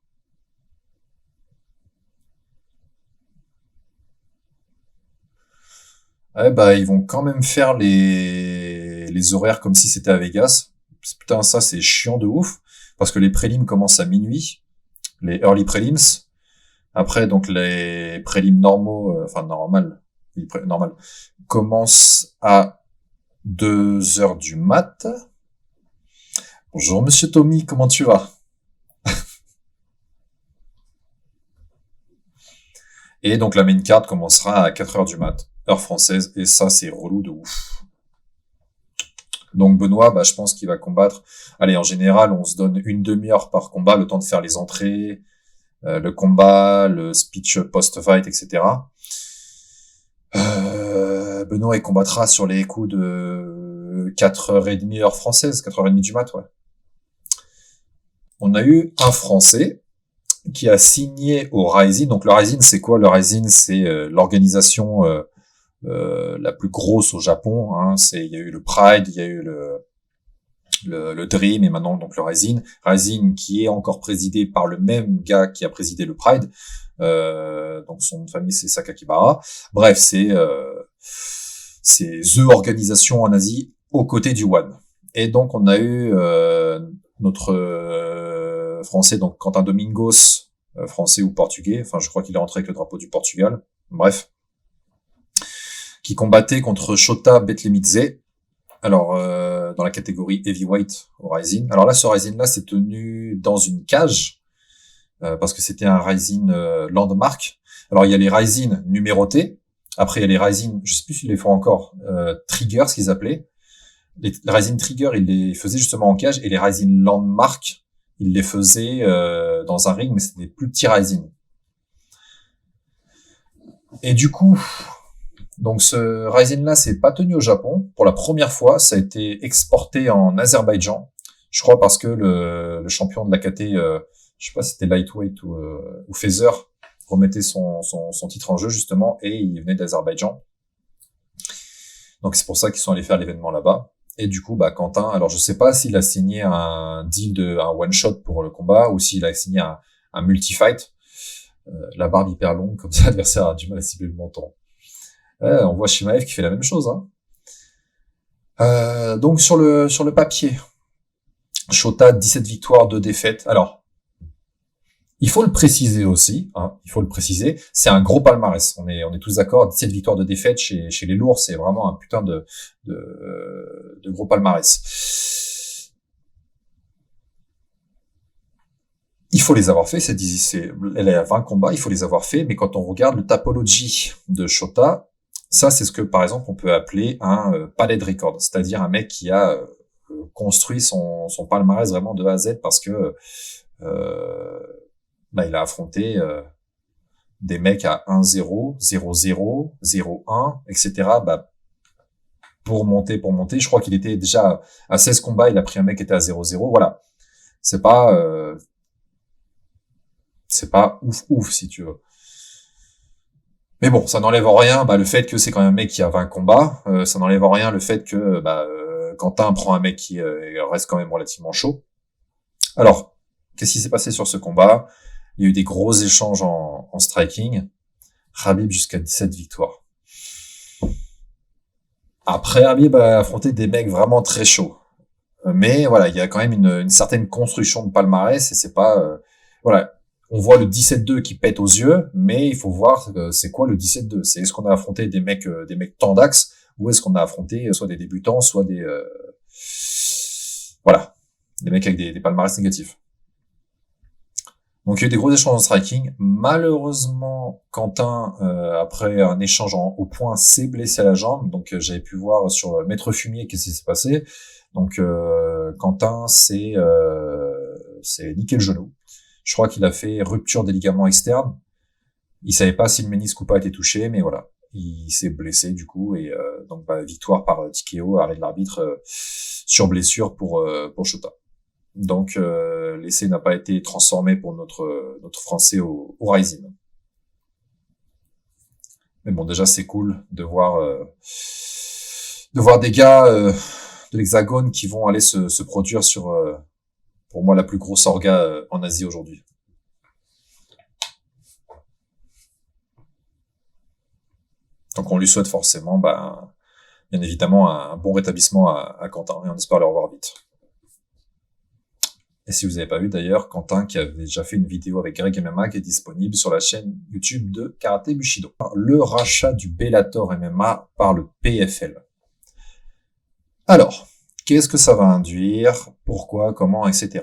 Ouais, bah, ils vont quand même faire les horaires comme si c'était à Vegas. Putain, ça, c'est chiant de ouf. Parce que les prélims commencent à minuit. Les early prelims. Après, donc, les prélims normaux, normal, commencent à 2 heures du mat. Bonjour, monsieur Tommy, comment tu vas? Et donc, la main card commencera à 4 heures du mat, heure française. Et ça, c'est relou de ouf. Donc Benoît, bah, je pense qu'il va combattre. Allez, en général, on se donne une demi-heure par combat, le temps de faire les entrées, le combat, le speech post-fight, etc. Benoît, il combattra sur les coups de 4h30 heure française, 4h30 du mat, ouais. On a eu un Français qui a signé au Rising. Donc le Rising, c'est quoi? Le Rising, c'est l'organisation la plus grosse au Japon. Hein. Il y a eu le Pride, il y a eu le Dream, et maintenant donc le Rising. Rising qui est encore présidé par le même gars qui a présidé le Pride. Donc son nom de famille c'est Sakakibara. Bref, c'est the organisation en Asie aux côtés du One. Et donc on a eu notre français, donc Quentin Domingos, français ou portugais. Enfin, je crois qu'il est rentré avec le drapeau du Portugal. Bref, qui combattait contre Shota Betlemidze. Alors, dans la catégorie heavyweight au Rising. Alors là, ce Rising-là, c'est tenu dans une cage, parce que c'était un Rising landmark. Alors, il y a les Rising numérotés. Après, il y a les Rising, je sais plus s'ils les font encore, Trigger, ce qu'ils appelaient. Les Rising Trigger, ils les faisaient justement en cage, et les Rising landmark, ils les faisaient dans un ring, mais c'était des plus petits Rising. Et du coup, donc ce Rising-là, c'est pas tenu au Japon. Pour la première fois, ça a été exporté en Azerbaïdjan. Je crois parce que le champion de la KT, je sais pas si c'était lightweight ou feather, remettait son titre en jeu justement, et il venait d'Azerbaïdjan. Donc c'est pour ça qu'ils sont allés faire l'événement là-bas. Et du coup, Quentin, alors je sais pas s'il a signé un deal un one shot pour le combat ou s'il a signé un multi-fight. La barbe hyper longue, comme ça l'adversaire a du mal à cibler le menton. On voit Chimaev qui fait la même chose. Hein. Donc sur le papier, Shota 17 victoires, 2 défaites. Alors, il faut le préciser aussi, hein, c'est un gros palmarès. On est tous d'accord, 17 victoires, 2 défaites chez les lourds, c'est vraiment un putain de gros palmarès. Il faut les avoir fait, elle a 20 combats, il faut les avoir fait, mais quand on regarde le Tapology de Shota, ça c'est ce que par exemple on peut appeler un palette record, c'est-à-dire un mec qui a construit son palmarès vraiment de A à Z parce que il a affronté des mecs à 1-0, 0-0, 0-1, etc. Pour monter. Je crois qu'il était déjà à 16 combats, il a pris un mec qui était à 0-0. Voilà. C'est pas ouf si tu veux. Mais bon, ça n'enlève en rien le fait que c'est quand même un mec qui a 20 combats. Ça n'enlève en rien le fait que Quentin prend un mec qui reste quand même relativement chaud. Alors, qu'est-ce qui s'est passé sur ce combat ? Il y a eu des gros échanges en striking. Khabib jusqu'à 17 victoires. Après, Khabib a affronté des mecs vraiment très chauds. Mais voilà, il y a quand même une certaine construction de palmarès et c'est pas... voilà, on voit le 17-2 qui pète aux yeux, mais il faut voir c'est quoi le 17-2. C'est est-ce qu'on a affronté des mecs tendax ou est-ce qu'on a affronté soit des débutants, soit des... voilà, des mecs avec des palmarès négatifs. Donc il y a eu des gros échanges en striking. Malheureusement, Quentin, après un échange au point, s'est blessé à la jambe. Donc j'avais pu voir sur Maître Fumier qu'est-ce qui s'est passé. Donc Quentin s'est niqué le genou. Je crois qu'il a fait rupture des ligaments externes. Il savait pas si le ménisque ou pas était touché, mais voilà. Il s'est blessé du coup et donc victoire par TKO, arrêt de l'arbitre sur blessure pour Shota. Donc l'essai n'a pas été transformé pour notre Français au Rising. Mais bon, déjà c'est cool de voir des gars de l'Hexagone qui vont aller se produire sur pour moi la plus grosse orga en Asie aujourd'hui. Donc on lui souhaite forcément bien évidemment un bon rétablissement à Quentin et on espère le revoir vite. Et si vous n'avez pas vu d'ailleurs, Quentin qui avait déjà fait une vidéo avec Greg MMA qui est disponible sur la chaîne YouTube de Karaté Bushido. Le rachat du Bellator MMA par le PFL. Alors, qu'est-ce que ça va induire? Pourquoi? Comment? Etc.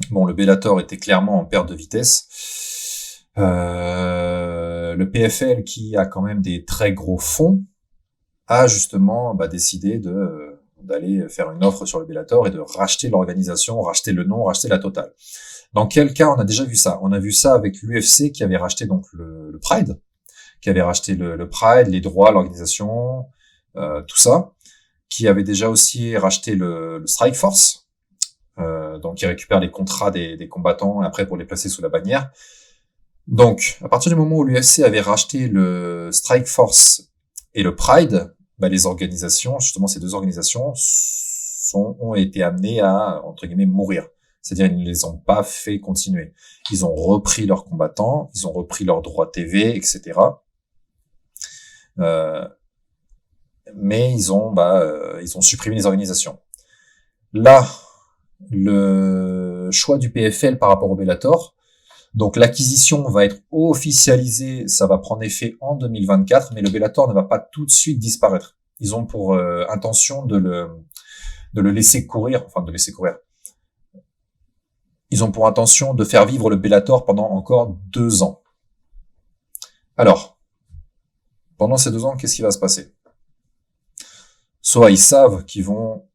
Bon, le Bellator était clairement en perte de vitesse. Le PFL qui a quand même des très gros fonds a justement décidé d'aller faire une offre sur le Bellator et de racheter l'organisation, racheter le nom, racheter la totale. Dans quel cas on a déjà vu ça? On a vu ça avec l'UFC qui avait racheté donc le Pride, qui avait racheté le Pride, les droits, l'organisation, tout ça, qui avait déjà aussi racheté le Strike Force, donc qui récupère les contrats des combattants après pour les placer sous la bannière. Donc, à partir du moment où l'UFC avait racheté le Strike Force et le Pride, les organisations, justement ces deux organisations, ont été amenées à, entre guillemets, mourir. C'est-à-dire ils ne les ont pas fait continuer. Ils ont repris leurs combattants, ils ont repris leurs droits TV, etc. Mais ils ont supprimé les organisations. Là, le choix du PFL par rapport au Bellator, donc l'acquisition va être officialisée, ça va prendre effet en 2024, mais le Bellator ne va pas tout de suite disparaître. Ils ont pour intention de le laisser courir, Ils ont pour intention de faire vivre le Bellator pendant encore 2 ans. Alors, pendant ces 2 ans, qu'est-ce qui va se passer? Soit ils savent qu'ils vont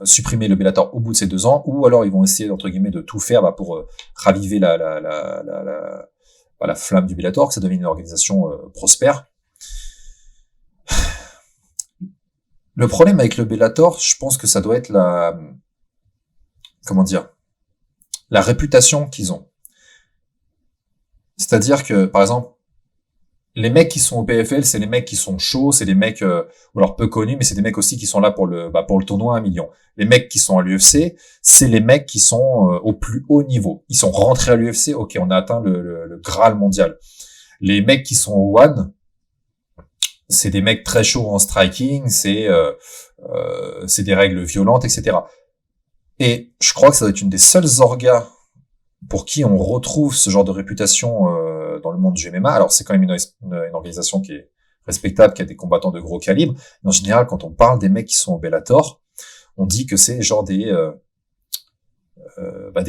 supprimer le Bellator au bout de ces 2 ans, ou alors ils vont essayer, entre guillemets, de tout faire pour raviver la flamme du Bellator, que ça devienne une organisation prospère. Le problème avec le Bellator, je pense que ça doit être la réputation qu'ils ont. C'est-à-dire que, par exemple, les mecs qui sont au PFL, c'est les mecs qui sont chauds, c'est les mecs, ou alors peu connus, mais c'est des mecs aussi qui sont là pour le tournoi à 1 million. Les mecs qui sont à l'UFC, c'est les mecs qui sont au plus haut niveau. Ils sont rentrés à l'UFC, ok, on a atteint le Graal mondial. Les mecs qui sont au One, c'est des mecs très chauds en striking, c'est des règles violentes, etc. Et je crois que ça doit être une des seules orgas pour qui on retrouve ce genre de réputation dans le monde du MMA. Alors c'est quand même une organisation qui est respectable, qui a des combattants de gros calibre. Mais en général, quand on parle des mecs qui sont au Bellator, on dit que c'est genre des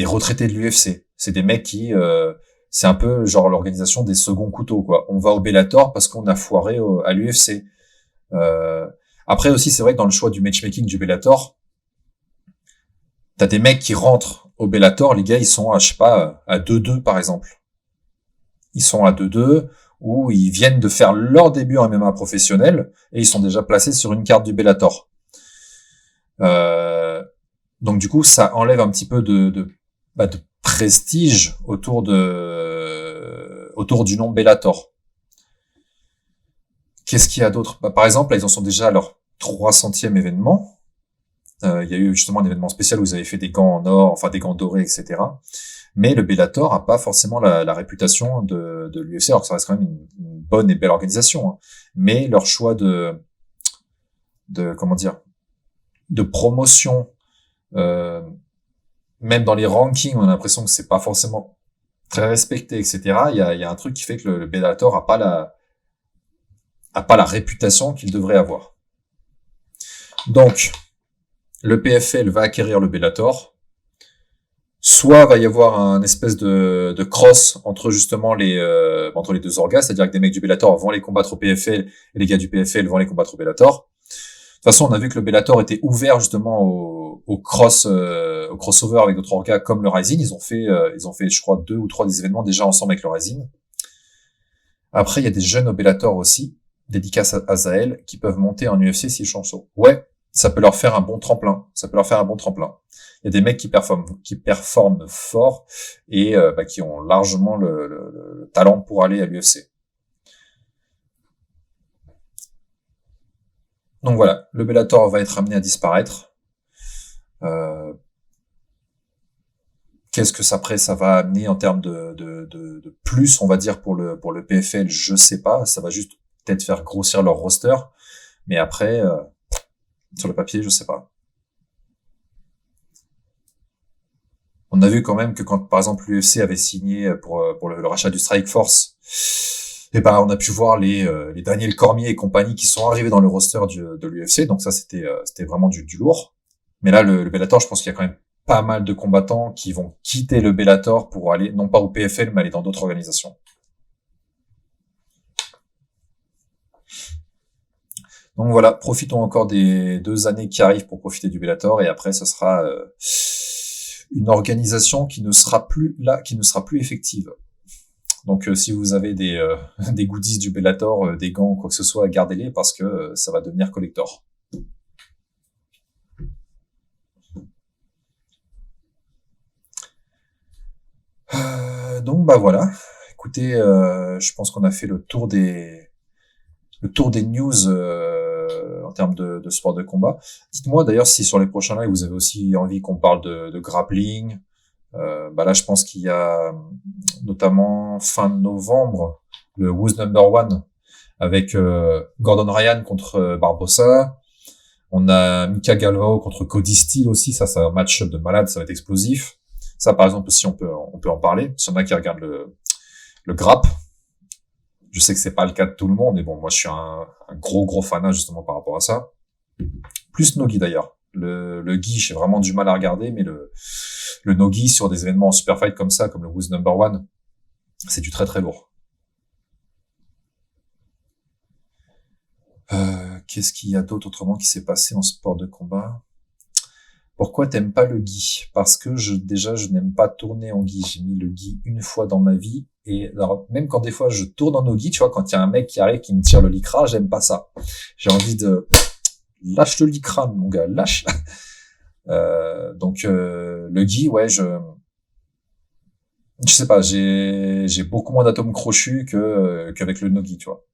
retraités de l'UFC. C'est des mecs qui c'est un peu genre l'organisation des seconds couteaux, quoi. On va au Bellator parce qu'on a foiré à l'UFC. Après aussi, c'est vrai que dans le choix du matchmaking du Bellator, t'as des mecs qui rentrent au Bellator, les gars, ils sont à, je sais pas, à 2-2, par exemple. Ils sont à 2-2, ou ils viennent de faire leur début en MMA professionnel, et ils sont déjà placés sur une carte du Bellator. Donc du coup, ça enlève un petit peu de prestige autour du nom Bellator. Qu'est-ce qu'il y a d'autre? Par exemple, là, ils en sont déjà à leur 300e événement. Il y a eu justement un événement spécial où ils avaient fait des gants en or, enfin des gants dorés, etc. Mais le Bellator a pas forcément la réputation de l'UFC, alors que ça reste quand même une bonne et belle organisation. Hein. Mais leur choix de comment dire, de promotion, même dans les rankings, on a l'impression que c'est pas forcément très respecté, etc. Il y a un truc qui fait que le Bellator a pas la réputation qu'il devrait avoir. Donc, le PFL va acquérir le Bellator. Soit va y avoir un espèce de cross entre justement entre les deux orgas, c'est-à-dire que des mecs du Bellator vont les combattre au PFL et les gars du PFL vont les combattre au Bellator. De toute façon, on a vu que le Bellator était ouvert justement au crossover avec d'autres orgas comme le Rising. Ils ont fait, je crois, 2 ou 3 des événements déjà ensemble avec le Rising. Après, il y a des jeunes au Bellator aussi, dédicaces à Zael, qui peuvent monter en UFC s'ils sont. Ouais, ça peut leur faire un bon tremplin. Il y a des mecs qui performent fort et qui ont largement le talent pour aller à l'UFC. Donc voilà, le Bellator va être amené à disparaître. Qu'est-ce que ça va amener en termes de plus, on va dire, pour le PFL, je sais pas. Ça va juste peut-être faire grossir leur roster. Mais après, sur le papier, je sais pas. On a vu quand même que quand, par exemple, l'UFC avait signé pour le rachat du Strike Force, et ben on a pu voir les Daniel Cormier et compagnie qui sont arrivés dans le roster de l'UFC. Donc ça, c'était vraiment du lourd. Mais là, le Bellator, je pense qu'il y a quand même pas mal de combattants qui vont quitter le Bellator pour aller, non pas au PFL, mais aller dans d'autres organisations. Donc voilà, profitons encore des 2 années qui arrivent pour profiter du Bellator, et après, ce sera une organisation qui ne sera plus là, qui ne sera plus effective. Donc si vous avez des goodies du Bellator, des gants, quoi que ce soit, gardez-les parce que ça va devenir collector. Donc voilà. Écoutez, je pense qu'on a fait le tour des news en termes de sport de combat. Dites-moi d'ailleurs si sur les prochains lives vous avez aussi envie qu'on parle de grappling. Là, je pense qu'il y a notamment fin novembre le Who's Number One avec Gordon Ryan contre Barbosa. On a Mika Galvao contre Cody Steele aussi. Ça, c'est un match de malade, ça va être explosif. Ça, par exemple, aussi, on peut en parler. S'il y en a qui regardent le grapp. Je sais que c'est pas le cas de tout le monde, mais bon, moi, je suis un gros fanat, justement, par rapport à ça. Plus Nogi, d'ailleurs. Le gi, j'ai vraiment du mal à regarder, mais le Nogi sur des événements en super fight comme ça, comme le Who's Number One, c'est du très très lourd. Qu'est-ce qu'il y a d'autre autrement qui s'est passé en sport de combat? Pourquoi t'aimes pas le gi? Parce que je n'aime pas tourner en gi. J'ai mis le gi une fois dans ma vie, et alors, même quand des fois je tourne en no-gi, tu vois, quand il y a un mec qui arrive qui me tire le lycra, j'aime pas ça. J'ai envie de lâche le lycra, mon gars, lâche. Donc le gi, ouais, je sais pas, j'ai beaucoup moins d'atomes crochus qu'avec le nogi, tu vois.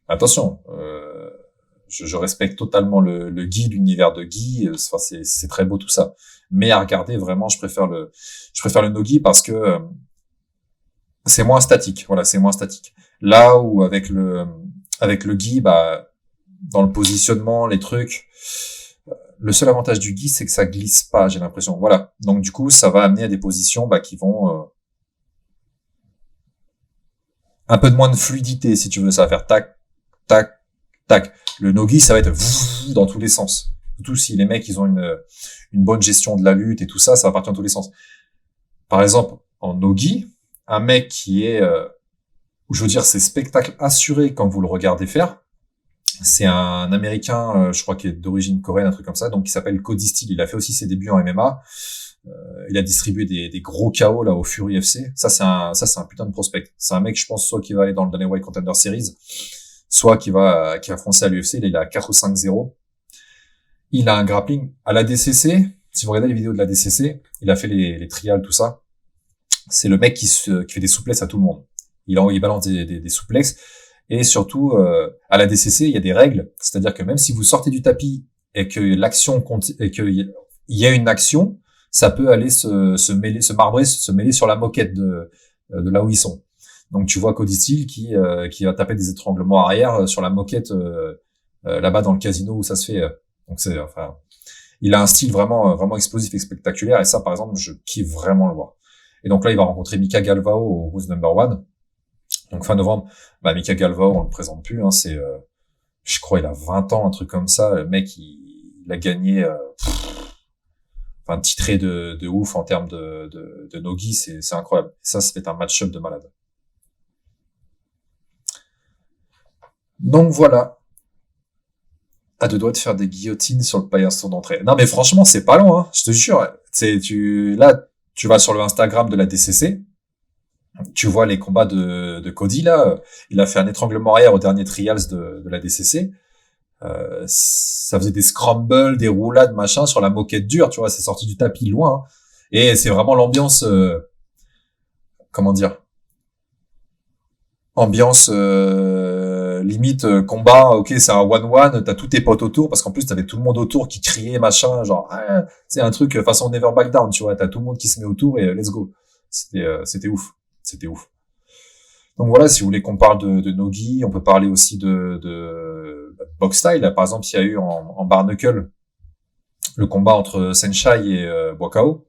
Attention, je respecte totalement le Guy, l'univers de Guy. Enfin, c'est très beau tout ça. Mais à regarder, vraiment, je préfère le nogi parce que c'est moins statique. Voilà, c'est moins statique. Là où avec le Guy, bah, dans le positionnement, les trucs, le seul avantage du Guy, c'est que ça glisse pas, j'ai l'impression. Voilà. Donc du coup, ça va amener à des positions bah, qui vont un peu de moins de fluidité, si tu veux. Ça va faire tac, tac, tac. Le no-gi, ça va être dans tous les sens. Surtout si les mecs, ils ont une bonne gestion de la lutte et tout ça, ça va partir dans tous les sens. Par exemple, en no-gi, un mec qui est, je veux dire, c'est spectacle assuré quand vous le regardez faire. C'est un Américain, je crois, qui est d'origine coréenne, un truc comme ça, donc qui s'appelle Cody Steele. Il a fait aussi ses débuts en MMA. Il a distribué des gros KO là au Fury FC. Ça c'est un putain de prospect. C'est un mec, je pense, soit qui va aller dans le Dana White Contender Series, soit qui va foncer à l'UFC. Il a 4 ou 5-0. Il a un grappling à la DCC. Si vous regardez les vidéos de la DCC, il a fait les trials, tout ça. C'est le mec qui fait des souplesses à tout le monde. Il balance des souplesses. Et surtout, à la DCC, il y a des règles. C'est-à-dire que même si vous sortez du tapis et que l'action compte, et qu'il y a une action, ça peut aller se mêler, se marbrer, se mêler sur la moquette de là où ils sont. Donc tu vois Cody Steele qui va taper des étranglements arrière sur la moquette là-bas dans le casino où ça se fait. Donc c'est, enfin, il a un style vraiment explosif et spectaculaire. Et ça, par exemple, je kiffe vraiment le voir. Et donc là, il va rencontrer Mika Galvao au Who's Number One. Donc fin novembre, bah Mika Galvao, on le présente plus. Hein, c'est, je crois, il a 20 ans, un truc comme ça. Le mec, il a gagné. Enfin, titré de ouf en termes de no-gi, c'est incroyable. Ça fait un match-up de malade. Donc voilà, à deux doigts de faire des guillotines sur le paillasson d'entrée. Non mais franchement, c'est pas long, hein, je te jure. Là, tu vas sur le Instagram de la DCC, tu vois les combats de Cody là. Il a fait un étranglement arrière au dernier trials de la DCC. Ça faisait des scrambles, des roulades, machin, sur la moquette dure, tu vois, c'est sorti du tapis loin. Hein. Et c'est vraiment l'ambiance, comment dire, ambiance limite combat, ok, c'est un one-one, t'as tous tes potes autour, parce qu'en plus t'avais tout le monde autour qui criait, machin, genre, ah, c'est un truc façon Never Back Down, tu vois, t'as tout le monde qui se met autour et let's go. C'était ouf. C'était ouf. Donc voilà, si vous voulez qu'on parle de Nogi, on peut parler aussi de box style. Là, par exemple, il y a eu en bare knuckle le combat entre Senshai et Boakao.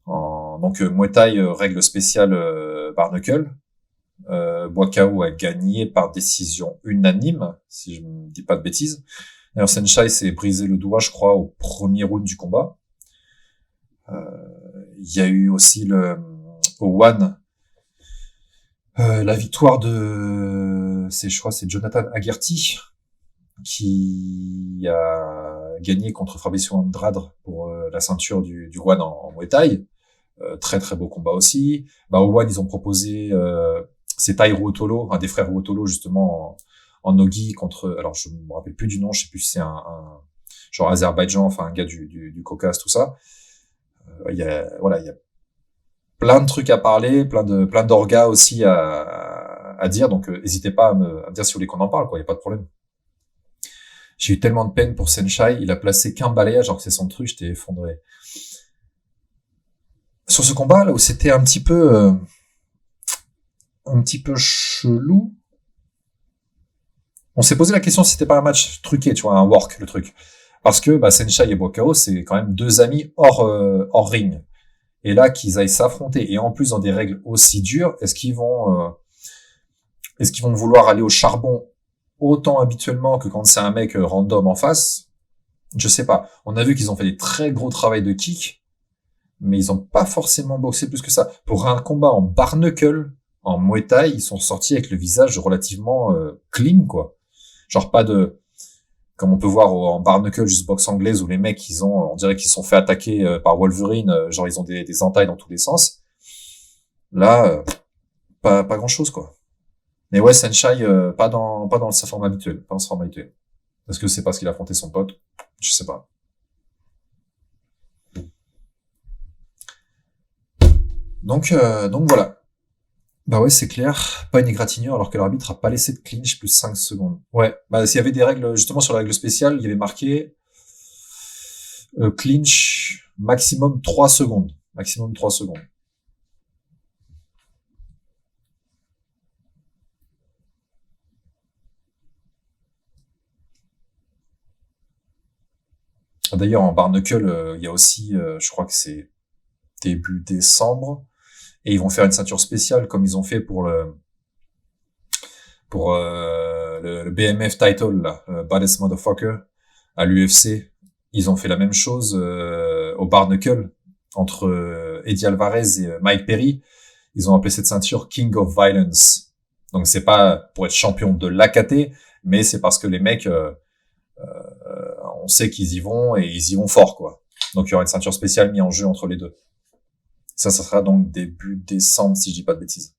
Donc Muay Thai, règle spéciale bare knuckle. Boakao a gagné par décision unanime, si je ne dis pas de bêtises. D'ailleurs, Senshai s'est brisé le doigt, je crois, au premier round du combat. Il y a eu aussi au One la victoire je crois, c'est Jonathan Agerty qui a gagné contre Fabricio Andrade pour la ceinture du One en Muay Thai. Très très beau combat aussi. Bah, au One, ils ont proposé c'est Tai Ruotolo, un des frères Ruotolo justement en nogi contre. Alors je me rappelle plus du nom, je sais plus si c'est un genre Azerbaïdjan, enfin un gars du Caucase, tout ça. Il y a plein de trucs à parler, plein d'orgas aussi à dire. Donc n'hésitez pas à me dire si vous voulez qu'on en parle, quoi. Il y a pas de problème. J'ai eu tellement de peine pour Senshai, il a placé qu'un balayage alors que c'est son truc, j'étais effondré. Sur ce combat là où c'était un petit peu chelou, on s'est posé la question si c'était pas un match truqué, tu vois, un work le truc, parce que bah, Senshai et Boakao c'est quand même deux amis hors ring, et là qu'ils aillent s'affronter et en plus dans des règles aussi dures, est-ce qu'ils vont vouloir aller au charbon autant habituellement que quand c'est un mec random en face? Je sais pas. On a vu qu'ils ont fait des très gros travail de kick, mais ils ont pas forcément boxé plus que ça. Pour un combat en bare knuckle, en Muay Thai, ils sont sortis avec le visage relativement clean, quoi. Genre pas de, comme on peut voir en bare knuckle, juste boxe anglaise, où les mecs, on dirait qu'ils sont fait attaquer par Wolverine, genre ils ont des entailles dans tous les sens. Là, pas grand chose, quoi. Mais ouais, Senshai, pas dans sa forme habituelle, pas dans sa forme habituelle. Est-ce que c'est parce qu'il a affronté son pote? Je sais pas. Donc voilà. Bah ouais, c'est clair. Pas une égratignure alors que l'arbitre a pas laissé de clinch plus 5 secondes. Ouais. Bah s'il y avait des règles, justement sur la règle spéciale, il y avait marqué clinch maximum 3 secondes. Maximum 3 secondes. D'ailleurs, en barnacle, il y a aussi, je crois que c'est début décembre, et ils vont faire une ceinture spéciale comme ils ont fait pour le BMF title là, Baddest Motherfucker à l'UFC. Ils ont fait la même chose au barnacle entre Eddie Alvarez et Mike Perry. Ils ont appelé cette ceinture King of Violence. Donc c'est pas pour être champion de l'AKT, mais c'est parce que les mecs, on sait qu'ils y vont et ils y vont fort quoi. Donc il y aura une ceinture spéciale mise en jeu entre les deux. Ça sera donc début décembre si je dis pas de bêtises.